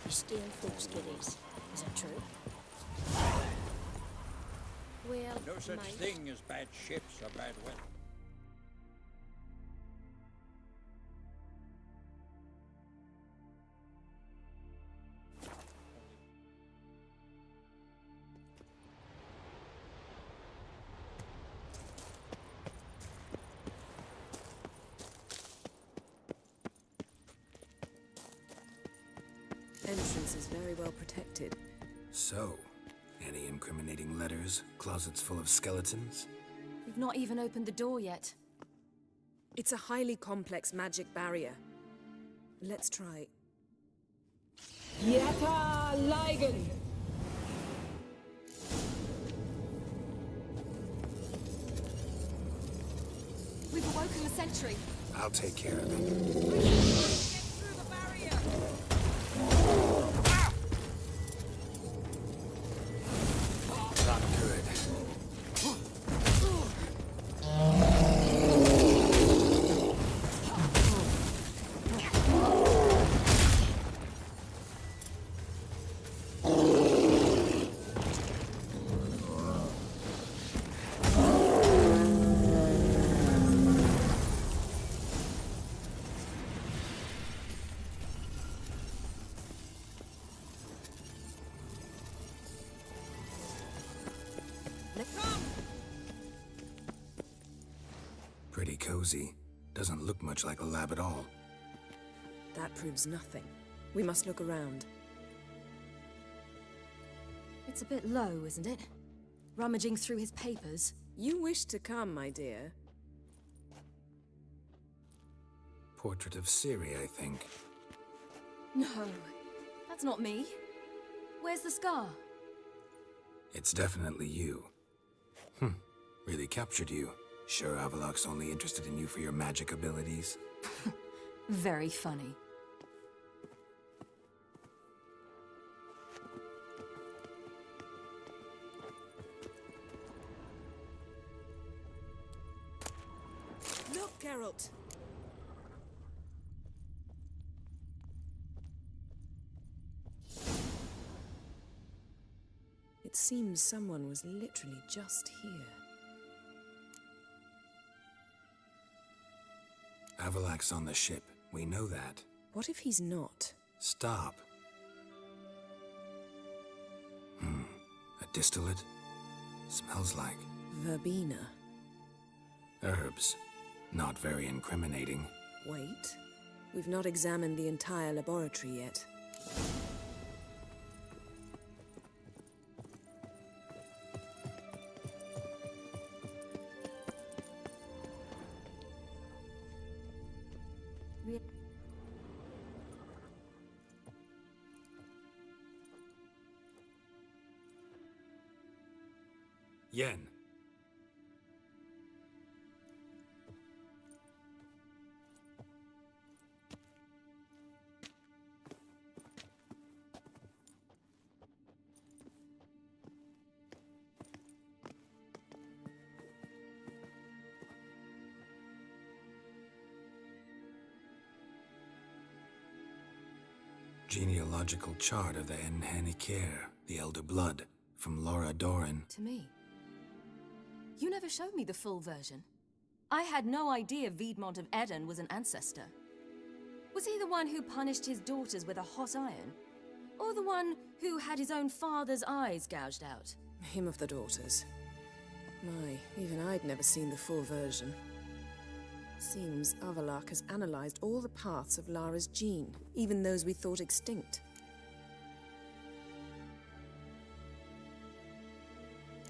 Speaker 12: You steal folks' giddies. Is that true? Well,
Speaker 18: No such
Speaker 12: might.
Speaker 18: thing as bad ships or bad weather.
Speaker 7: Entrance is very well protected.
Speaker 4: So, any incriminating letters? Closets full of skeletons?
Speaker 10: We've not even opened the door yet.
Speaker 7: It's a highly complex magic barrier. Let's try.
Speaker 16: Yata Ligen!
Speaker 10: We've awoken the sentry.
Speaker 4: I'll take care of it. Not good. Pretty cozy. Doesn't look much like a lab at all.
Speaker 7: That proves nothing. We must look around.
Speaker 10: It's a bit low, isn't it? Rummaging through his papers.
Speaker 7: You wish to come, my dear.
Speaker 4: Portrait of Ciri, I think.
Speaker 10: No, that's not me. Where's the scar?
Speaker 4: It's definitely you. Really captured you. Sure Avalok's only interested in you for your magic abilities?
Speaker 10: Very funny.
Speaker 7: Look, Geralt! It seems someone was literally just here.
Speaker 4: Avalok's on the ship. We know that.
Speaker 7: What if he's not?
Speaker 4: Stop. A distillate? Smells like
Speaker 7: Verbena.
Speaker 4: herbs. Not very incriminating.
Speaker 7: Wait. We've not examined the entire laboratory yet.
Speaker 4: Yen. Genealogical chart of the Enhanikare, the Elder Blood, from Laura Doran.
Speaker 10: To me. You never showed me the full version. I had no idea Viedmont of Eden was an ancestor. Was he the one who punished his daughters with a hot iron? Or the one who had his own father's eyes gouged out?
Speaker 7: Him of the daughters. My, even I'd never seen the full version. Seems Avalak has analyzed all the paths of Lara's gene, even those we thought extinct.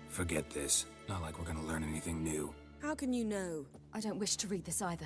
Speaker 4: Forget this. Not like we're gonna learn anything new.
Speaker 7: How can you know?
Speaker 10: I don't wish to read this either.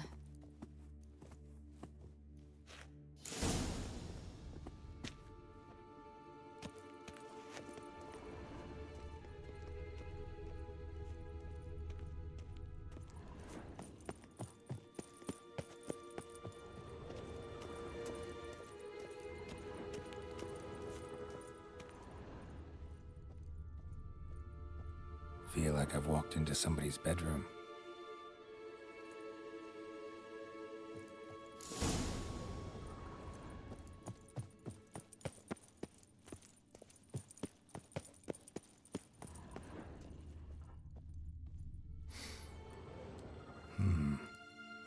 Speaker 4: Feel like I've walked into somebody's bedroom.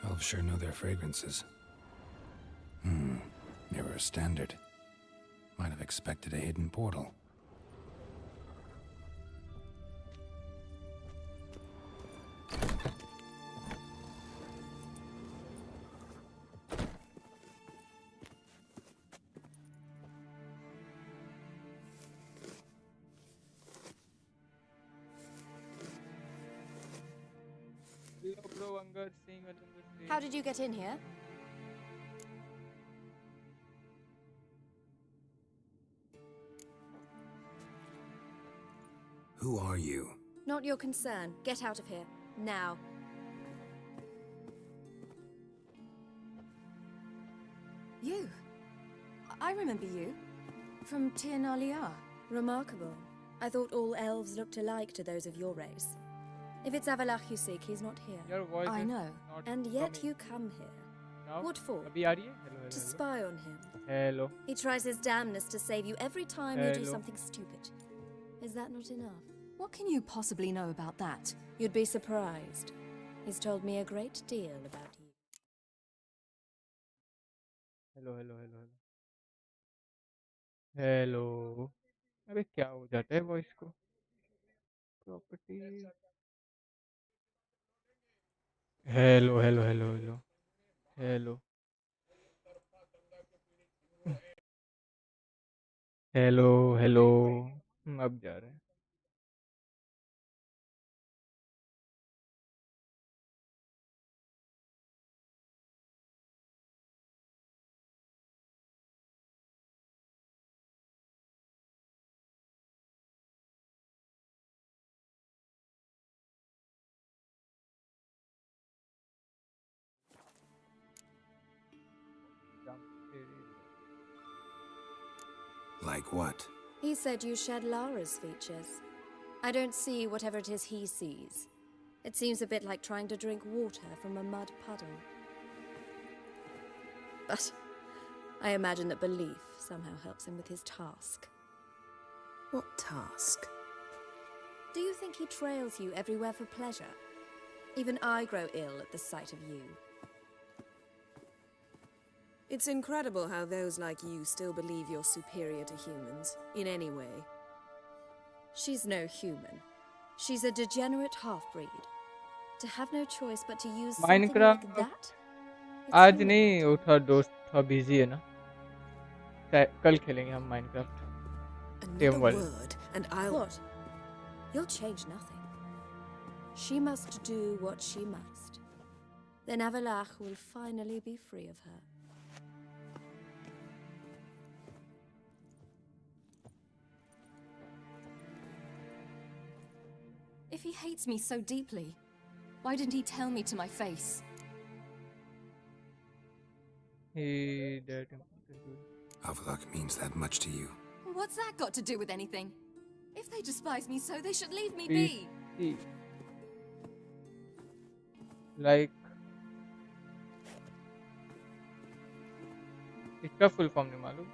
Speaker 4: Elves sure know their fragrances. Mirror standard. Might have expected a hidden portal.
Speaker 16: How did you get in here?
Speaker 4: Who are you?
Speaker 16: Not your concern. Get out of here. Now.
Speaker 10: You? I remember you. From Tir Nalia.
Speaker 16: Remarkable. I thought all elves looked alike to those of your race. If it's Avalak you seek, he's not here.
Speaker 1: Your voice
Speaker 10: I
Speaker 1: is
Speaker 10: know.
Speaker 1: not
Speaker 16: And yet
Speaker 1: coming.
Speaker 16: you come here.
Speaker 1: Now?
Speaker 16: What for?
Speaker 1: Abhi aa rahi hai? Hello, hello,
Speaker 16: To
Speaker 1: hello.
Speaker 16: spy on him.
Speaker 1: Hello.
Speaker 16: He tries his damnedest to save you every time you do
Speaker 1: Hello.
Speaker 16: something stupid. Is that not enough?
Speaker 10: What can you possibly know about that?
Speaker 16: You'd be surprised. He's told me a great deal about you.
Speaker 1: Hello, hello, hello, hello. Hello. अबे क्या हो जाता है voice को? Properties. Hello, hello, hello, hello. Hello. Hello hello अब जा रहे हैं
Speaker 4: Like what?
Speaker 16: He said you shared Lara's features. I don't see whatever it is he sees. It seems a bit like trying to drink water from a mud puddle. But I imagine that belief somehow helps him with his task.
Speaker 7: What task?
Speaker 16: Do you think he trails you everywhere for pleasure? Even I grow ill at the sight of you.
Speaker 7: It's incredible how those like you still believe you're superior to humans, in any way.
Speaker 16: She's no human. She's a degenerate half-breed. To have no choice but to use something
Speaker 1: Minecraft
Speaker 16: like that?
Speaker 1: आज नहीं उठा दोस्त थोड़ा busy है ना कल खेलेंगे हम Minecraft
Speaker 7: Another word, and I'll...
Speaker 16: What? You'll change nothing. She must do what she must. Then Avalach will finally be free of her.
Speaker 10: If he hates me so deeply, why didn't he tell me to my face?
Speaker 1: he that
Speaker 4: Avalok means that much to you.
Speaker 10: What's that got to do with anything? If they despise me so, they should leave me be.
Speaker 1: like इसका full form नहीं मालूम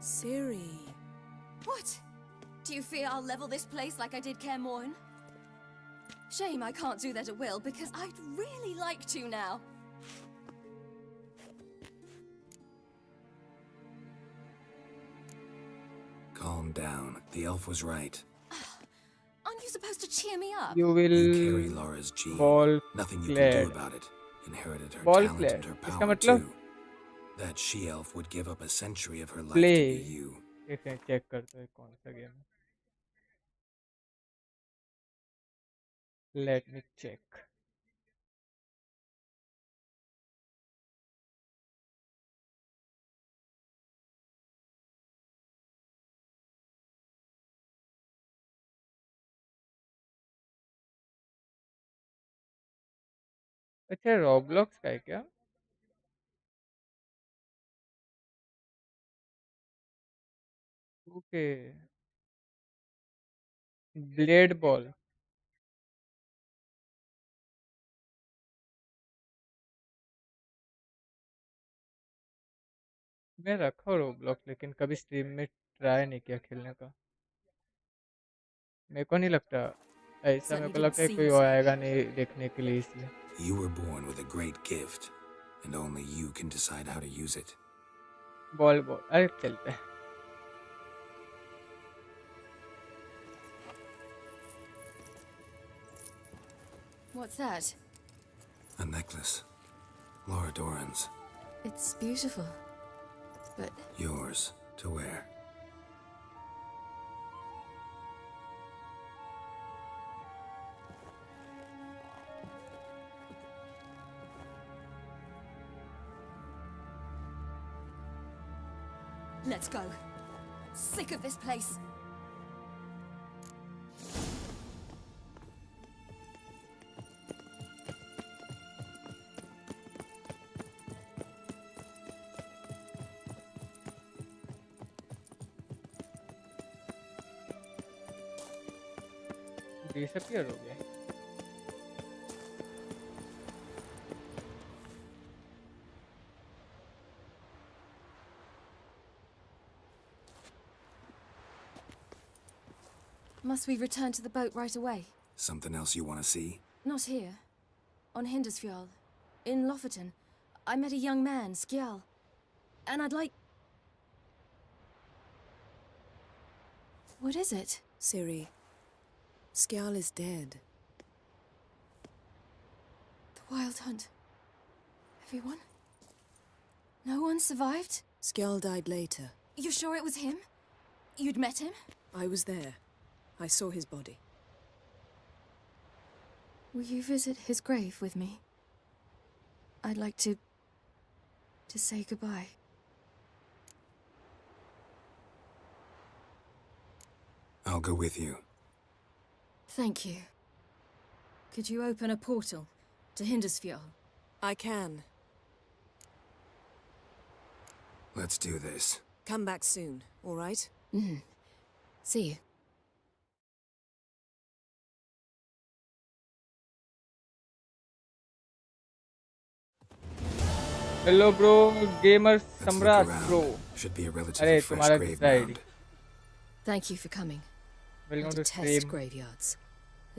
Speaker 7: Siri.
Speaker 10: What? Do you fear I'll level this place like I did Kaer Morhen? Shame I can't do that at will, because I'd really like to now.
Speaker 4: Calm down. The elf was right.
Speaker 10: Aren't you supposed to cheer me up?
Speaker 1: You will
Speaker 4: You carry Laura's gene.
Speaker 1: ball
Speaker 4: Nothing you can
Speaker 1: clad.
Speaker 4: do about it. Inherited her
Speaker 1: Ball
Speaker 4: talent
Speaker 1: clad.
Speaker 4: and her
Speaker 1: इसका
Speaker 4: power
Speaker 1: मतलब
Speaker 4: too. That she-elf would give up a century of her life
Speaker 1: play.
Speaker 4: to be you.
Speaker 1: एक second check करते हैं कौन सा game है. Let me check. अच्छा Roblox का है क्या? ओके. Blade ball. मैं रखा हूँ रोब्लॉक्स लेकिन कभी स्ट्रीम में ट्राई नहीं किया खेलने का. मेरे को नहीं लगता ऐसा. मेरे को लगता है कोई और आएगा नहीं देखने के लिए इसलिए.
Speaker 4: You were born with a great gift, and only you can decide how to use it.
Speaker 1: Ball ball. अरे चलते हैं.
Speaker 10: What's that?
Speaker 4: A necklace. Laura Doran's.
Speaker 10: It's beautiful, but
Speaker 4: Yours to wear.
Speaker 10: let's go. Sick of this place.
Speaker 1: Disappear हो गया.
Speaker 10: Must we return to the boat right away?
Speaker 4: Something else you want to see?
Speaker 10: Not here. On Hindersfjall. In Lofoten. I met a young man, Skjal. And I'd like... What is it?
Speaker 7: Ciri, Skjal is dead.
Speaker 10: The Wild Hunt. Everyone? No one survived?
Speaker 7: Skjal died later.
Speaker 10: You're sure it was him? You'd met him?
Speaker 7: I was there. I saw his body.
Speaker 10: Will you visit his grave with me? I'd like to say goodbye.
Speaker 4: I'll go with you.
Speaker 10: Thank you. Could you open a portal to Hindersfjall?
Speaker 7: I can.
Speaker 4: Let's do this.
Speaker 7: Come back soon, all right?
Speaker 10: See you.
Speaker 1: Hello bro gamer
Speaker 4: Let's look
Speaker 1: सम्राट
Speaker 4: around.
Speaker 1: Bro.
Speaker 4: Should be a
Speaker 1: अरे
Speaker 4: relatively fresh
Speaker 1: तुम्हारा
Speaker 4: grave
Speaker 1: दूसरा ID.
Speaker 4: mound.
Speaker 10: Thank you for coming. I
Speaker 1: Welcome to
Speaker 10: detest
Speaker 1: stream.
Speaker 10: graveyards,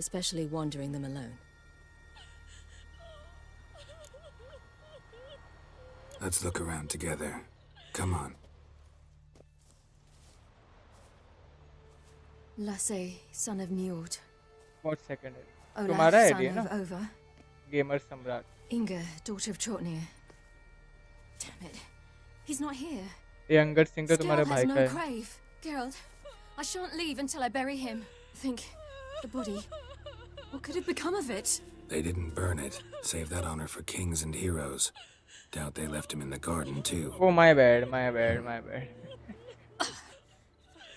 Speaker 10: especially wandering them alone.
Speaker 4: Let's look around together. Come on.
Speaker 10: Lasse, son of Njord.
Speaker 1: One second.
Speaker 10: Olaf,
Speaker 1: तुम्हारा
Speaker 10: son
Speaker 1: ID है
Speaker 10: of
Speaker 1: ना?
Speaker 10: Ova.
Speaker 1: Gamer सम्राट.
Speaker 10: Inga, daughter of Trotnir. Damn it. He's not here.
Speaker 1: ये अंगद सिंह तो तुम्हारे
Speaker 10: Skjal
Speaker 1: भाई
Speaker 10: has
Speaker 1: का
Speaker 10: no
Speaker 1: है.
Speaker 10: grave. Geralt, I shan't leave until I bury him. Think, the body. What could have become of it?
Speaker 4: They didn't burn it. Save that honor for kings and heroes. Doubt they left him in the garden, too.
Speaker 1: Oh my bad, my bad, my bad.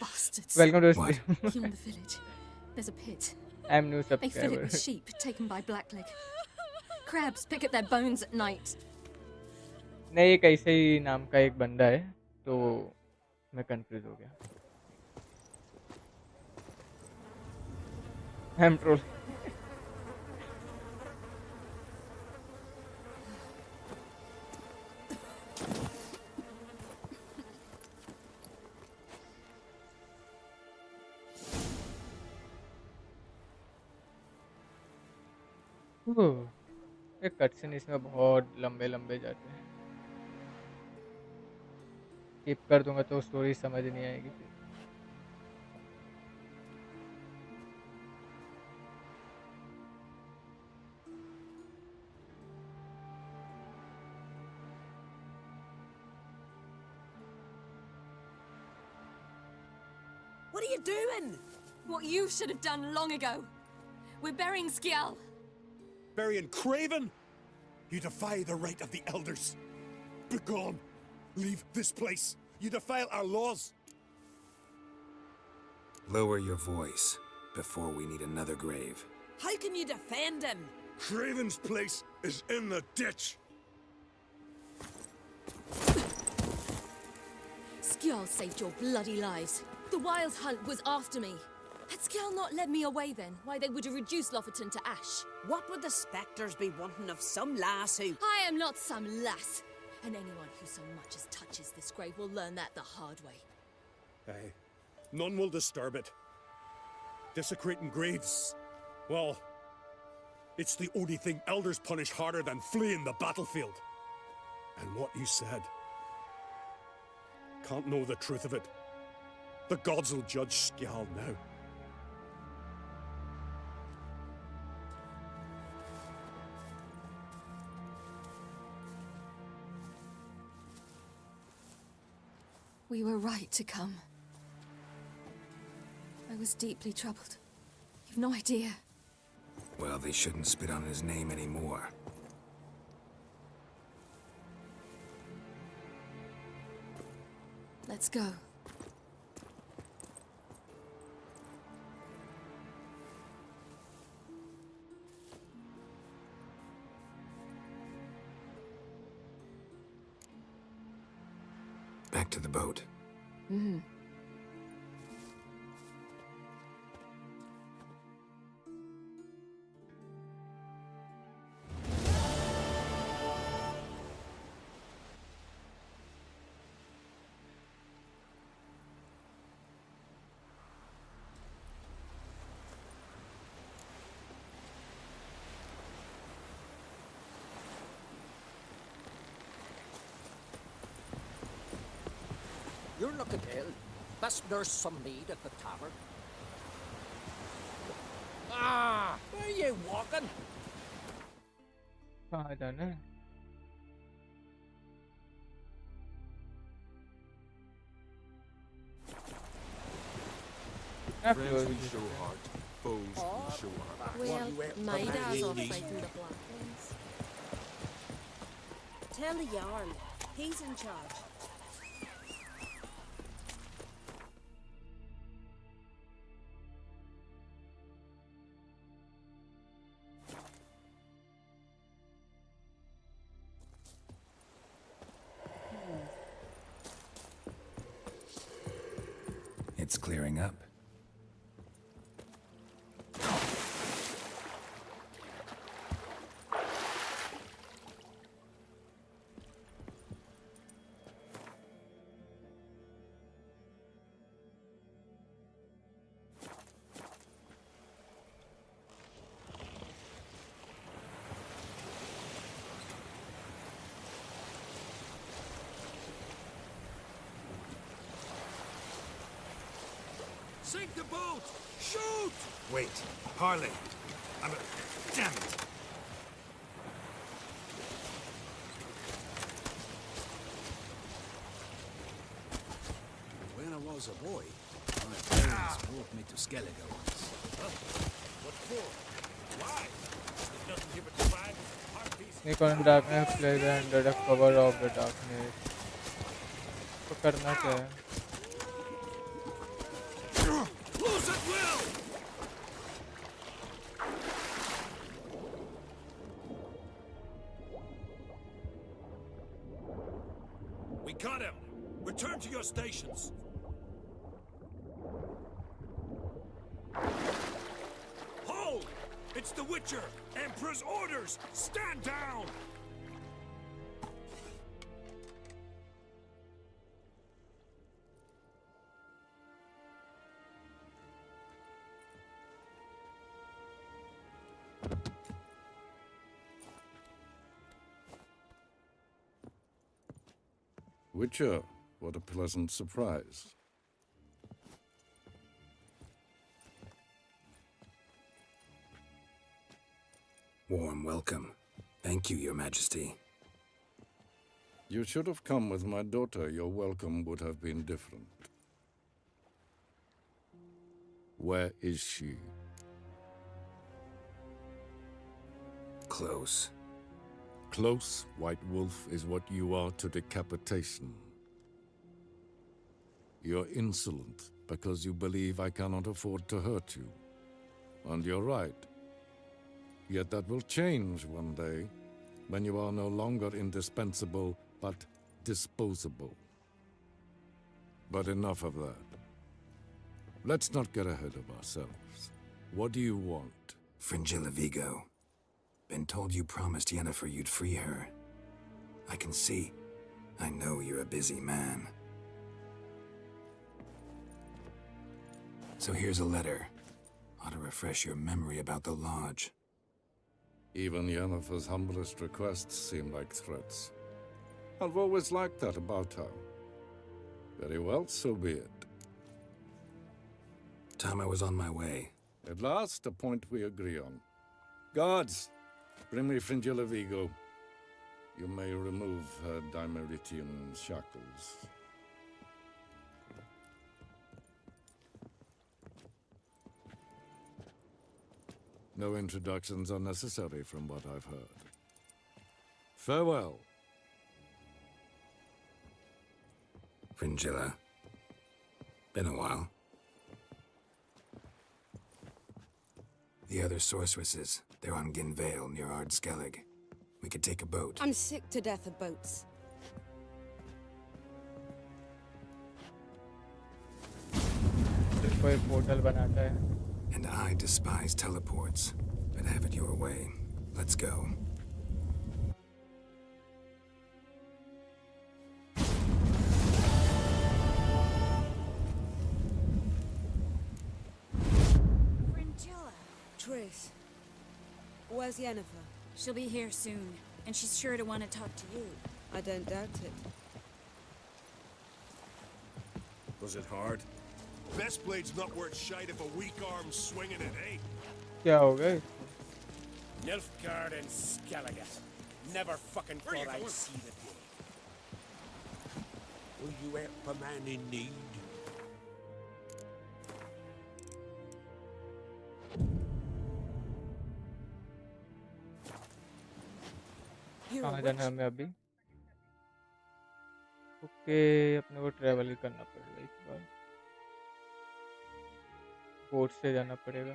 Speaker 10: Bastards.
Speaker 1: Welcome to
Speaker 4: What?
Speaker 1: stream.
Speaker 10: Beyond the village, there's a pit.
Speaker 1: I'm new
Speaker 10: They fill it
Speaker 1: subscriber.
Speaker 10: with sheep taken by Blackleg. Crabs pick at their bones at night.
Speaker 1: नहीं एक ऐसे ही नाम का एक बंदा है तो मैं कंफ्यूज हो गया. I'm troll. ये कटसीन इसमें बहुत लंबे लंबे जाते हैं। स्किप कर दूंगा तो स्टोरी समझ नहीं आएगी फिर।
Speaker 10: What are you doing? What you should have done long ago. We're burying Skjall.
Speaker 8: Burying Craven? You defy the right of the elders. Begone. Leave this place. You defile our laws.
Speaker 4: Lower your voice before we need another grave.
Speaker 10: How can you defend him?
Speaker 8: Craven's place is in the ditch.
Speaker 10: Skjall saved your bloody lives. The Wild Hunt was after me. Had Skjall not led me away then, why they would have reduced Lofferton to ash.
Speaker 19: What would the spectres be wanting of some lass who...
Speaker 10: I am not some lass. And anyone who so much as touches this grave will learn that the hard way.
Speaker 8: Aye. None will disturb it. Desecrating graves. Well, it's the only thing elders punish harder than fleeing the battlefield. And what you said. Can't know the truth of it. The gods will judge Skjall now.
Speaker 10: We were right to come. I was deeply troubled. You've no idea.
Speaker 4: Well, they shouldn't spit on his name anymore.
Speaker 10: Let's go.
Speaker 4: Back to the boat.
Speaker 10: Mm.
Speaker 20: You're looking ill. Best nurse some mead at the tavern. Ah, where are you walking?
Speaker 1: कहाँ जाना है?
Speaker 18: Friends we show heart, foes we show heart.
Speaker 16: Well, Maida's off right through the Blacklands.
Speaker 19: Tell the Jarl. He's in charge.
Speaker 4: It's clearing up.
Speaker 8: Sink the boat! Shoot!
Speaker 5: Wait. Harley. Damn it.
Speaker 11: When I was a boy, my parents brought me to Skellige once.
Speaker 8: What for? Why? It doesn't give it back.
Speaker 1: Sneak on darkness, play the under the cover of the darkness. तो करना क्या है?
Speaker 8: Lose at will! We got him! Return to your stations! Hold! It's the Witcher! Emperor's orders! Stand down!
Speaker 2: Witcher, what a pleasant surprise.
Speaker 4: Warm welcome. Thank you, Your Majesty.
Speaker 2: You should have come with my daughter. Your welcome would have been different. Where is she?
Speaker 4: Close.
Speaker 2: Close, White Wolf, is what you are to decapitation. You're insolent because you believe I cannot afford to hurt you. And you're right. Yet that will change one day, when you are no longer indispensable, but disposable. But enough of that. Let's not get ahead of ourselves. What do you want?
Speaker 4: Fringilla Vigo. Been told you promised Yennefer you'd free her. I can see. I know you're a busy man. So here's a letter. Ought to refresh your memory about the Lodge.
Speaker 2: Even Yennefer's humblest requests seem like threats. I've always liked that about her. Very well, so be it.
Speaker 4: Time I was on my way.
Speaker 2: At last, a point we agree on. Guards, bring me Fringilla Vigo. You may remove her Dimeritian shackles. No introductions are necessary from what I've heard. Farewell.
Speaker 4: Fringilla. Been a while. The other sorceresses, they're on Ginvale near Ardskellig. We could take a boat.
Speaker 19: I'm sick to death of boats.
Speaker 1: कोई portal बनाता है.
Speaker 4: And I despise teleports, but have it your way. Let's go.
Speaker 19: Fringilla. Triss. Where's Yennefer?
Speaker 12: She'll be here soon, and she's sure to want to talk to you.
Speaker 19: I don't doubt it.
Speaker 8: Was it hard? Best blade's not worth shite if a weak arm's swinging it, eh?
Speaker 1: क्या हो गया?
Speaker 9: Nilfgaard and Skellige. Never fucking thought I'd see the day.
Speaker 15: Will you help a man in need?
Speaker 1: कहाँ जाना है हमें अभी? Okay, अपने को ट्रैवल ही करना पड़ेगा इस बार. बोट से जाना पड़ेगा.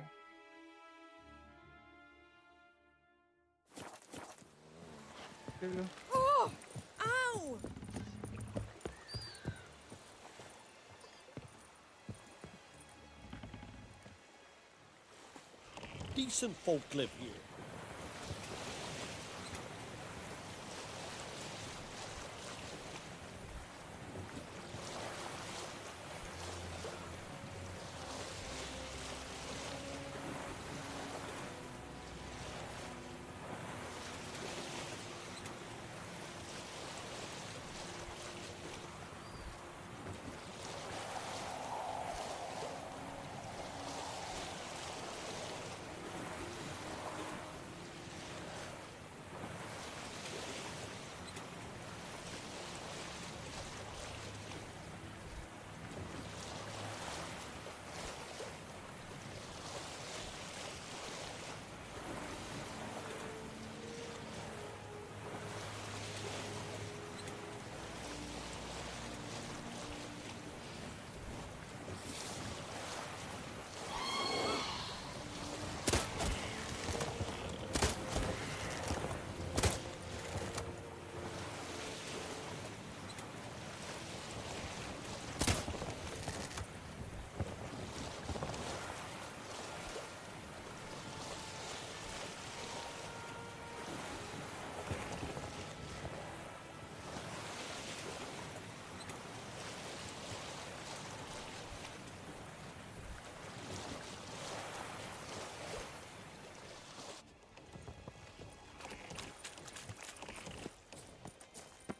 Speaker 1: चलो.
Speaker 19: Oh! Ow!
Speaker 15: Decent folk live here.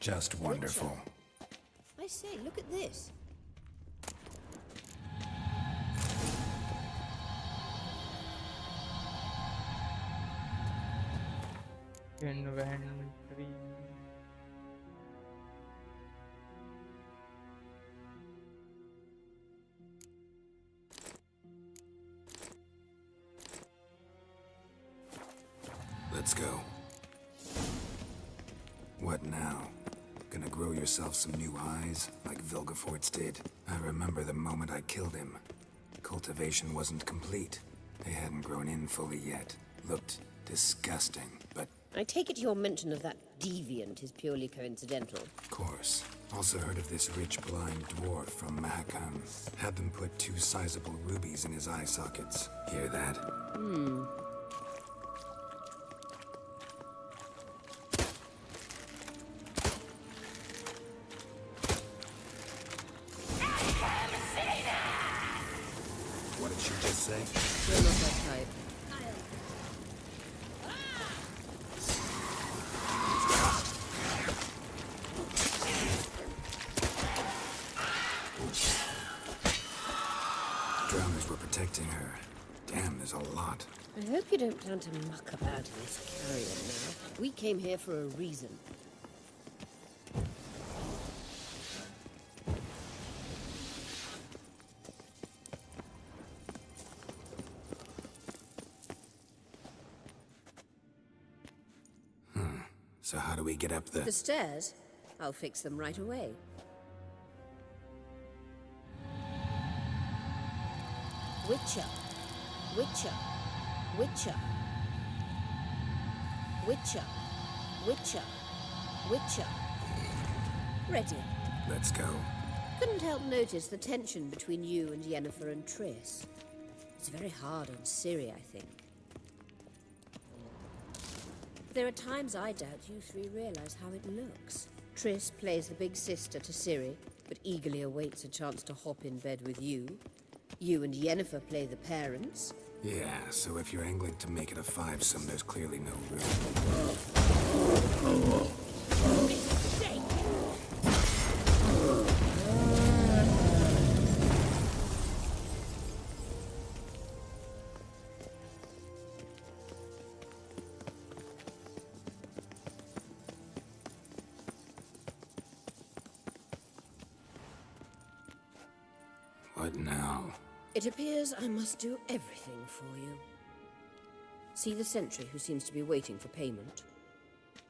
Speaker 4: Just wonderful.
Speaker 3: I say, look at this.
Speaker 1: Inventory.
Speaker 4: Let's go. What now? Gonna grow yourself some new eyes, like Vilgefortz did? I remember the moment I killed him. Cultivation wasn't complete. They hadn't grown in fully yet. Looked disgusting, but...
Speaker 3: I take it your mention of that deviant is purely coincidental.
Speaker 4: Of course. Also heard of this rich blind dwarf from Mahakam. Had them put 2 sizable rubies in his eye sockets. Hear that?
Speaker 3: Hmm.
Speaker 4: What did she just say?
Speaker 3: You're not that type.
Speaker 4: Drowners were protecting her. Damn, there's a lot.
Speaker 3: I hope you don't plan to muck about in this carrion now. We came here for a reason.
Speaker 4: So how do we get up
Speaker 3: The stairs? I'll fix them right away. Witcher. Witcher. Witcher. Witcher. Witcher. Witcher. Ready.
Speaker 4: Let's go.
Speaker 3: Couldn't help notice the tension between you and Yennefer and Triss. It's very hard on Ciri, I think. There are times I doubt you three realize how it looks. Triss plays the big sister to Ciri, but eagerly awaits a chance to hop in bed with you. You and Yennefer play the parents.
Speaker 4: Yeah, so if you're angling to make it a 5-some, there's clearly no room. What now?
Speaker 3: It appears I must do everything for you. See the sentry who seems to be waiting for payment?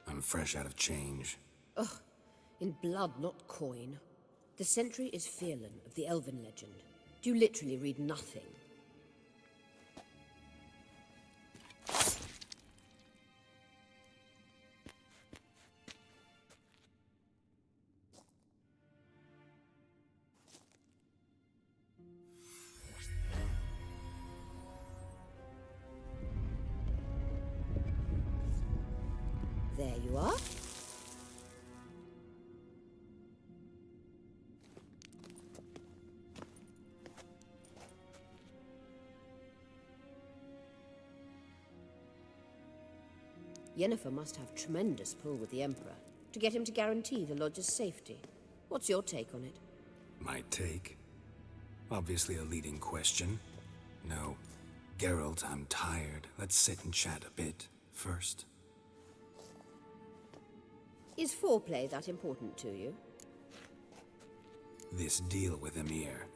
Speaker 4: I'm fresh out of change.
Speaker 3: Ugh, in blood, not coin. The sentry is Fearlan of the Elven legend. Do you literally read nothing? There you are. Yennefer must have tremendous pull with the Emperor to get him to guarantee the Lodge's safety. What's your take on it?
Speaker 4: My take? Obviously a leading question. No. Geralt, I'm tired. Let's sit and chat a bit first.
Speaker 3: Is foreplay that important to you?
Speaker 4: This deal with Emir.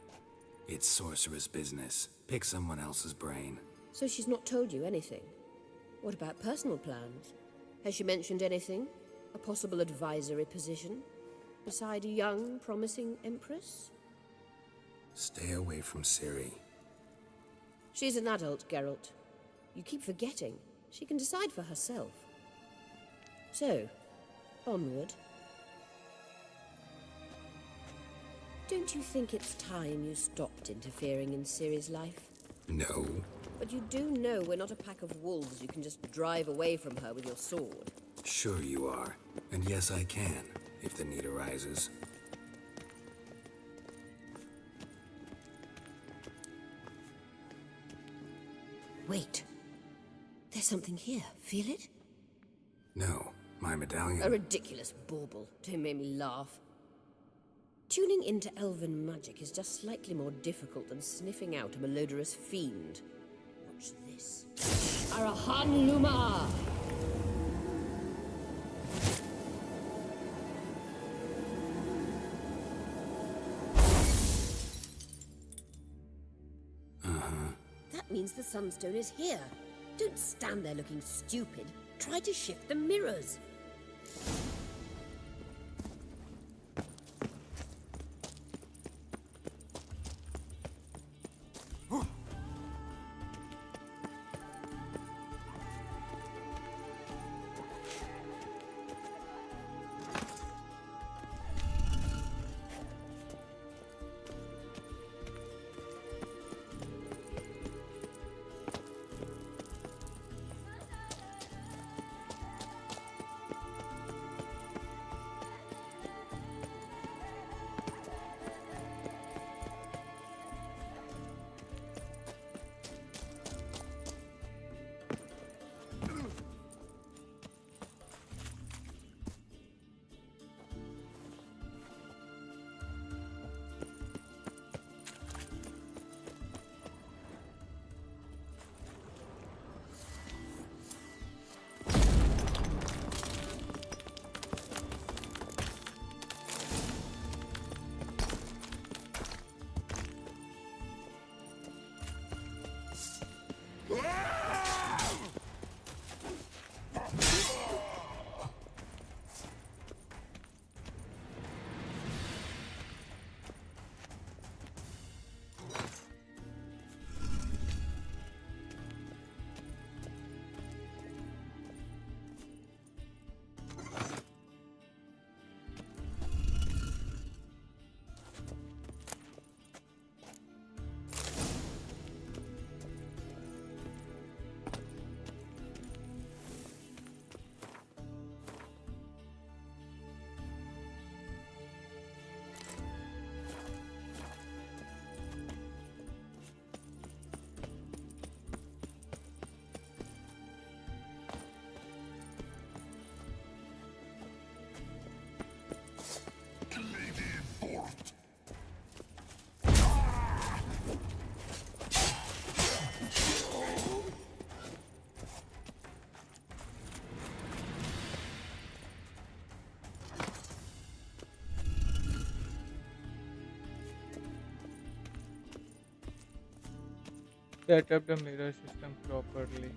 Speaker 4: It's sorceress business. Pick someone else's brain.
Speaker 3: So she's not told you anything? What about personal plans? Has she mentioned anything? A possible advisory position? Beside a young, promising empress?
Speaker 4: Stay away from Ciri.
Speaker 3: She's an adult, Geralt. You keep forgetting. She can decide for herself. So, onward. Don't you think it's time you stopped interfering in Ciri's life?
Speaker 4: No.
Speaker 3: But you do know we're not a pack of wolves you can just drive away from her with your sword.
Speaker 4: Sure you are. And yes, I can, if the need arises.
Speaker 3: Wait. There's something here. Feel it?
Speaker 4: No, my medallion.
Speaker 3: A ridiculous bauble. Don't make me laugh. Tuning into elven magic is just slightly more difficult than sniffing out a malodorous fiend. Watch this. Arahan Luma! That means the Sunstone is here. Don't stand there looking stupid. Try to shift the mirrors.
Speaker 1: Set up the mirror system properly.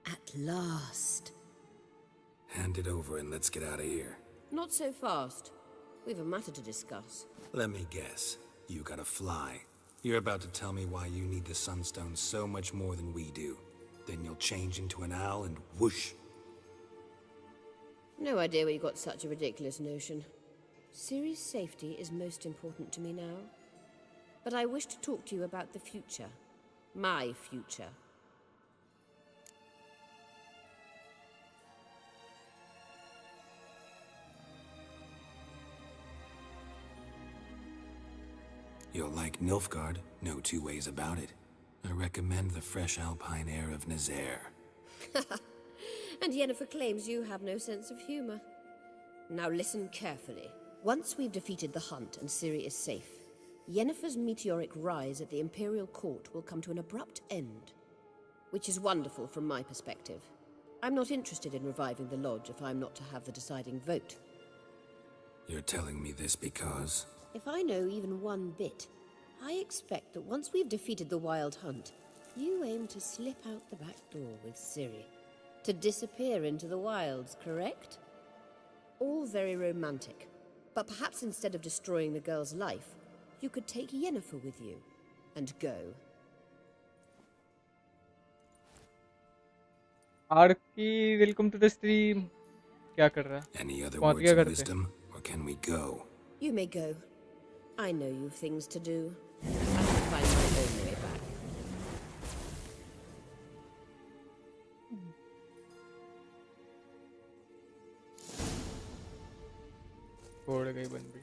Speaker 1: At last.
Speaker 4: Hand it over and let's get out of here.
Speaker 3: Not so fast. We've a matter to discuss.
Speaker 4: Let me guess. You gotta fly. You're about to tell me why you need the Sunstone so much more than we do. Then you'll change into an owl and whoosh.
Speaker 3: No idea where you got such a ridiculous notion. Ciri's safety is most important to me now. But I wish to talk to you about the future. My future.
Speaker 4: You'll like Nilfgaard, no two ways about it. I recommend the fresh alpine air of Nazaire.
Speaker 3: And Yennefer claims you have no sense of humor. Now listen carefully. Once we've defeated the hunt and Ciri is safe, Yennefer's meteoric rise at the Imperial Court will come to an abrupt end, which is wonderful from my perspective. I'm not interested in reviving the Lodge if I'm not to have the deciding vote.
Speaker 4: You're telling me this because...
Speaker 3: If I know even one bit, I expect that once we've defeated the Wild Hunt, you aim to slip out the back door with Ciri. To disappear into the wilds, correct? All very romantic. But perhaps instead of destroying the girl's life, you could take Yennefer with you and go.
Speaker 1: Arki, welcome to the stream. क्या कर रहा?
Speaker 4: Any other
Speaker 1: पहुंच
Speaker 4: words
Speaker 1: गया
Speaker 4: of
Speaker 1: घर पे?
Speaker 4: wisdom, or can we go?
Speaker 3: You may go. I know you've things to do. I can find my own way back.
Speaker 1: छोड़ गई बंदी.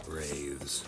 Speaker 4: Braves.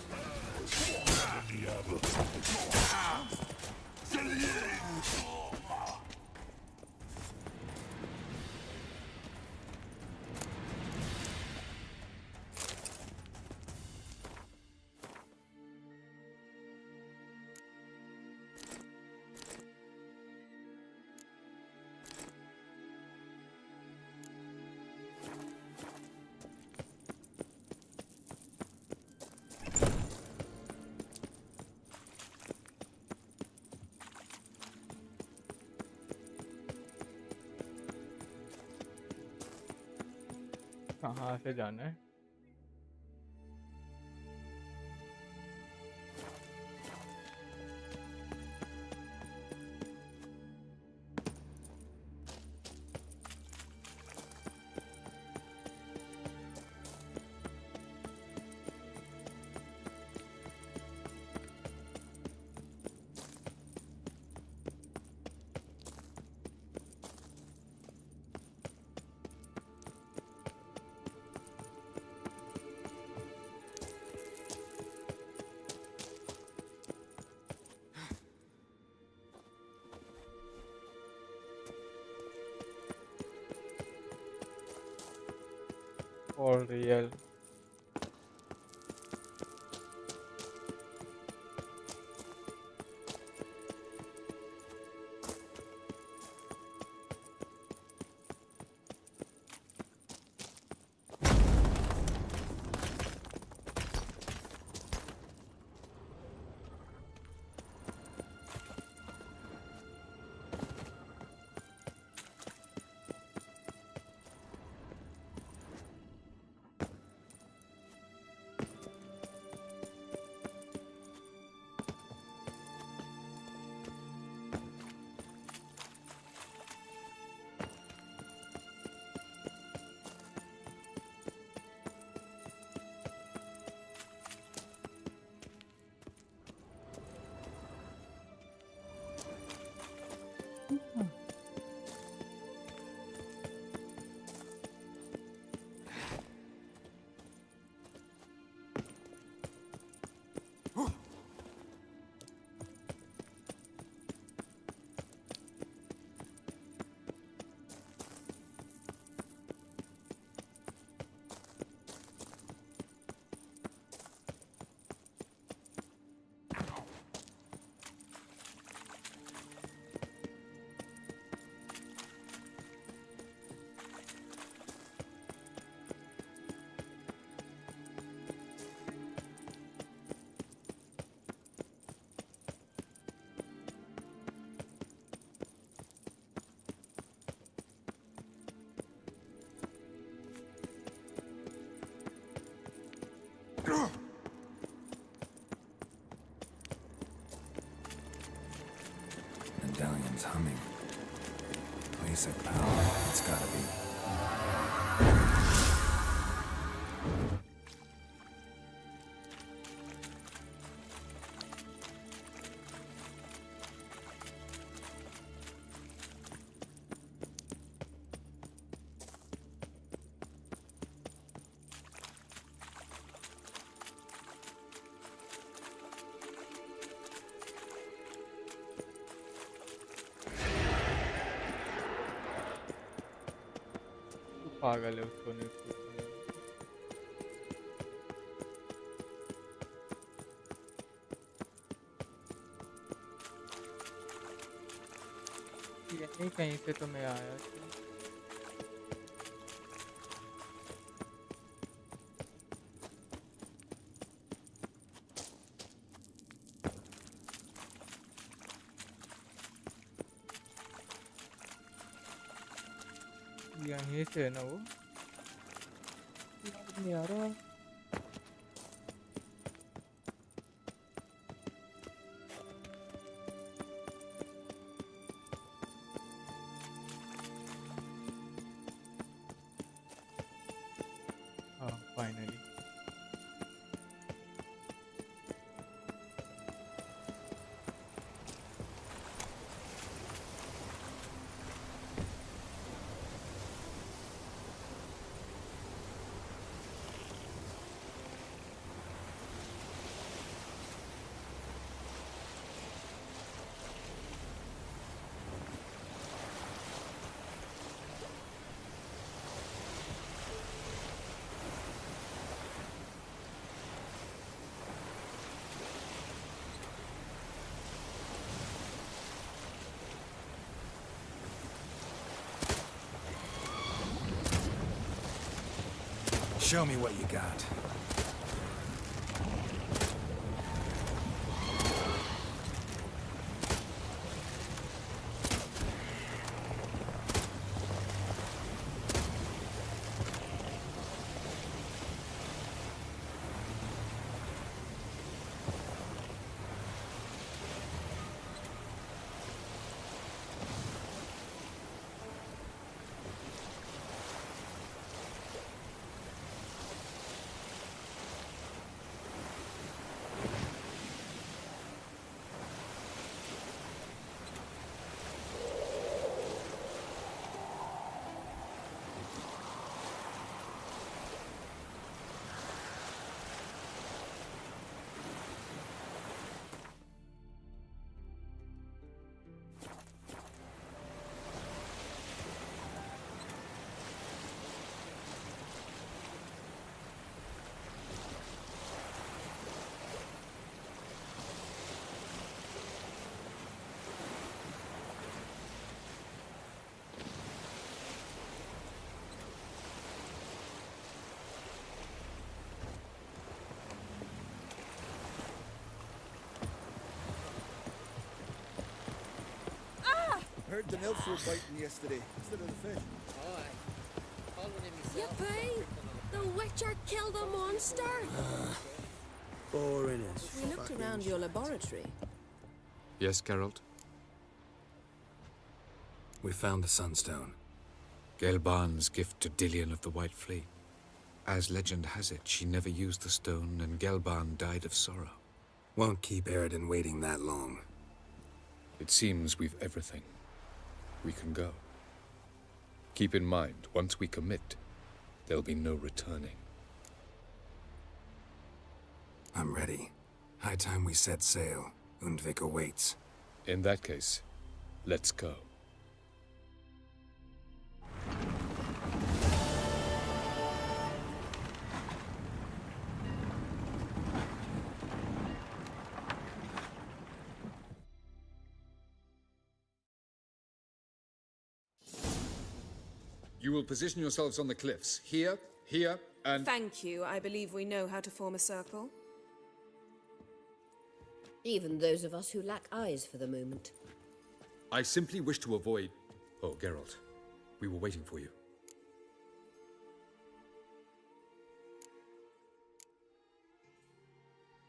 Speaker 4: कहाँ से जाना है? For real. engine's humming. Place of power, it's gotta be.
Speaker 1: पागल है उसको नहीं पूछना। यहीं कहीं से तो मैं आया था। यहीं से है ना वो? याद नहीं आ रहा। हाँ, finally.
Speaker 4: Show me what you got.
Speaker 21: Heard the nymphs were biting yesterday instead of the fish.
Speaker 16: Yippee! The Witcher killed a monster!
Speaker 21: Boring as
Speaker 3: We looked around your laboratory.
Speaker 13: Yes, Geralt?
Speaker 4: We found the Sunstone.
Speaker 13: Gelban's gift to Dillion of the White Fleet. As legend has it, she never used the stone, and Gelban died of sorrow.
Speaker 4: Won't keep Eridan waiting that long.
Speaker 13: It seems we've everything. We can go. Keep in mind, once we commit, there'll be no returning.
Speaker 4: I'm ready. High time we set sail. Undvik awaits.
Speaker 13: In that case, let's go. You will position yourselves on the cliffs. Here, here, and...
Speaker 7: Thank you. I believe we know how to form a circle.
Speaker 3: Even those of us who lack eyes for the moment.
Speaker 13: I simply wish to avoid... Oh, Geralt. We were waiting for you.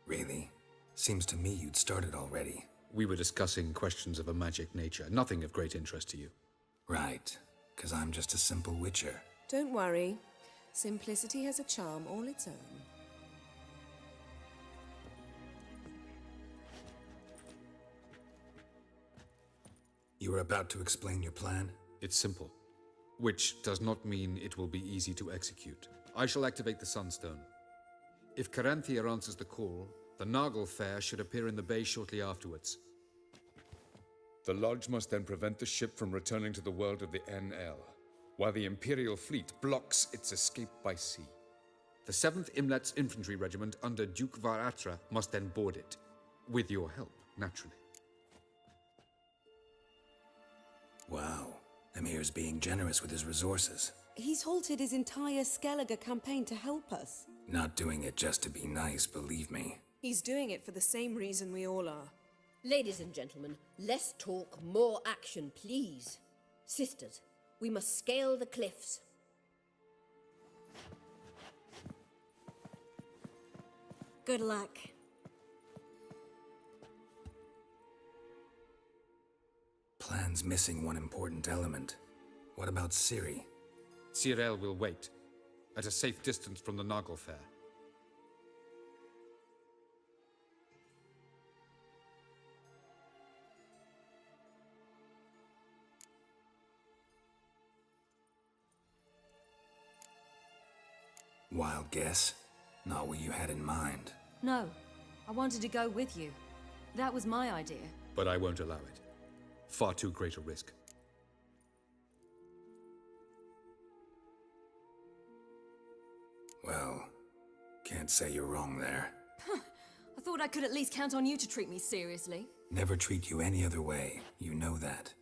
Speaker 4: Really? Seems to me you'd started already.
Speaker 13: We were discussing questions of a magic nature, nothing of great interest to you.
Speaker 4: Right, because I'm just a simple witcher.
Speaker 7: Don't worry. Simplicity has a charm all its own.
Speaker 4: You were about to explain your plan?
Speaker 13: It's simple, which does not mean it will be easy to execute. I shall activate the Sunstone. If Caranthia answers the call, the Nagel Fair should appear in the bay shortly afterwards. The Lodge must then prevent the ship from returning to the world of the NL, while the Imperial fleet blocks its escape by sea. The 7th Imlet's Infantry Regiment under Duke Varatra must then board it, with your help, naturally.
Speaker 4: Wow, Emir's being generous with his resources.
Speaker 19: He's halted his entire Skellige campaign to help us.
Speaker 4: Not doing it just to be nice, believe me.
Speaker 7: He's doing it for the same reason we all are.
Speaker 3: Ladies and gentlemen, less talk, more action, please. Sisters, we must scale the cliffs.
Speaker 12: Good luck.
Speaker 4: Plan's missing one important element. What about Ciri?
Speaker 13: Cyril will wait, at a safe distance from the Nagel Fair.
Speaker 4: Wild guess? Not what you had in mind.
Speaker 10: No, I wanted to go with you. That was my idea.
Speaker 13: But I won't allow it. Far too great a risk.
Speaker 4: Well, can't say you're wrong there.
Speaker 10: I thought I could at least count on you to treat me seriously.
Speaker 4: Never treat you any other way. You know that.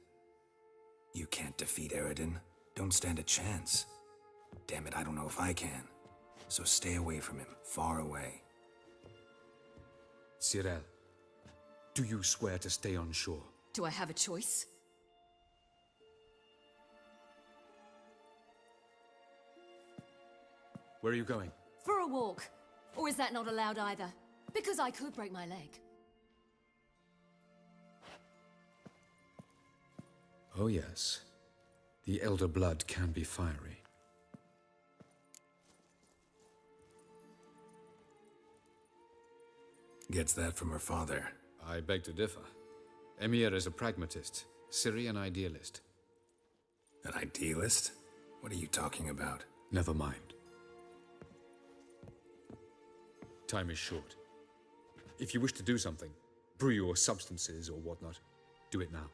Speaker 4: You can't defeat Eridan. Don't stand a chance. Damn it, I don't know if I can. So stay away from him. Far away.
Speaker 13: Cyril, do you swear to stay on shore?
Speaker 10: Do I have a choice?
Speaker 13: Where are you going?
Speaker 10: For a walk. Or is that not allowed either? Because I could break my leg.
Speaker 13: Oh yes. The elder blood can be fiery.
Speaker 4: Gets that from her father.
Speaker 13: I beg to differ. Emir is a pragmatist, Ciri an idealist.
Speaker 4: An idealist? What are you talking about?
Speaker 13: Never mind. Time is short. If you wish to do something, brew your substances or whatnot, do it now.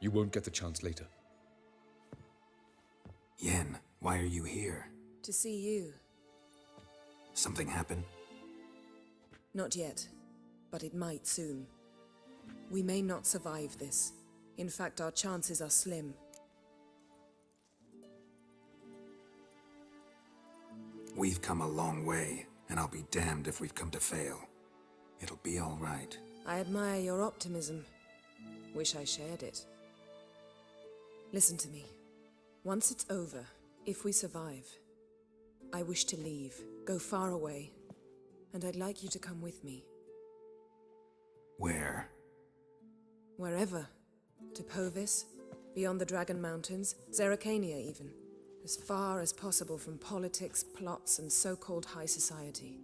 Speaker 13: You won't get the chance later.
Speaker 4: Yen, why are you here?
Speaker 7: To see you.
Speaker 4: Something happen?
Speaker 7: Not yet, but it might soon. We may not survive this. In fact, our chances are slim.
Speaker 4: We've come a long way, and I'll be damned if we've come to fail. It'll be all right.
Speaker 7: I admire your optimism. Wish I shared it. Listen to me. Once it's over, if we survive, I wish to leave, go far away, and I'd like you to come with me.
Speaker 4: Where?
Speaker 7: Wherever. To Povis, beyond the Dragon Mountains, Zeracania even. As far as possible from politics, plots, and so-called high society.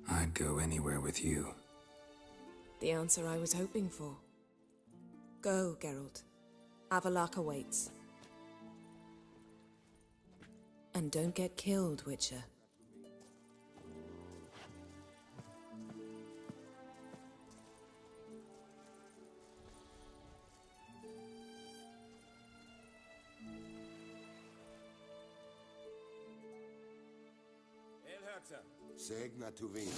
Speaker 4: I'd go anywhere with you.
Speaker 7: The answer I was hoping for. Go, Geralt. Avalak awaits. And don't get killed, Witcher.
Speaker 6: Segna tu vin.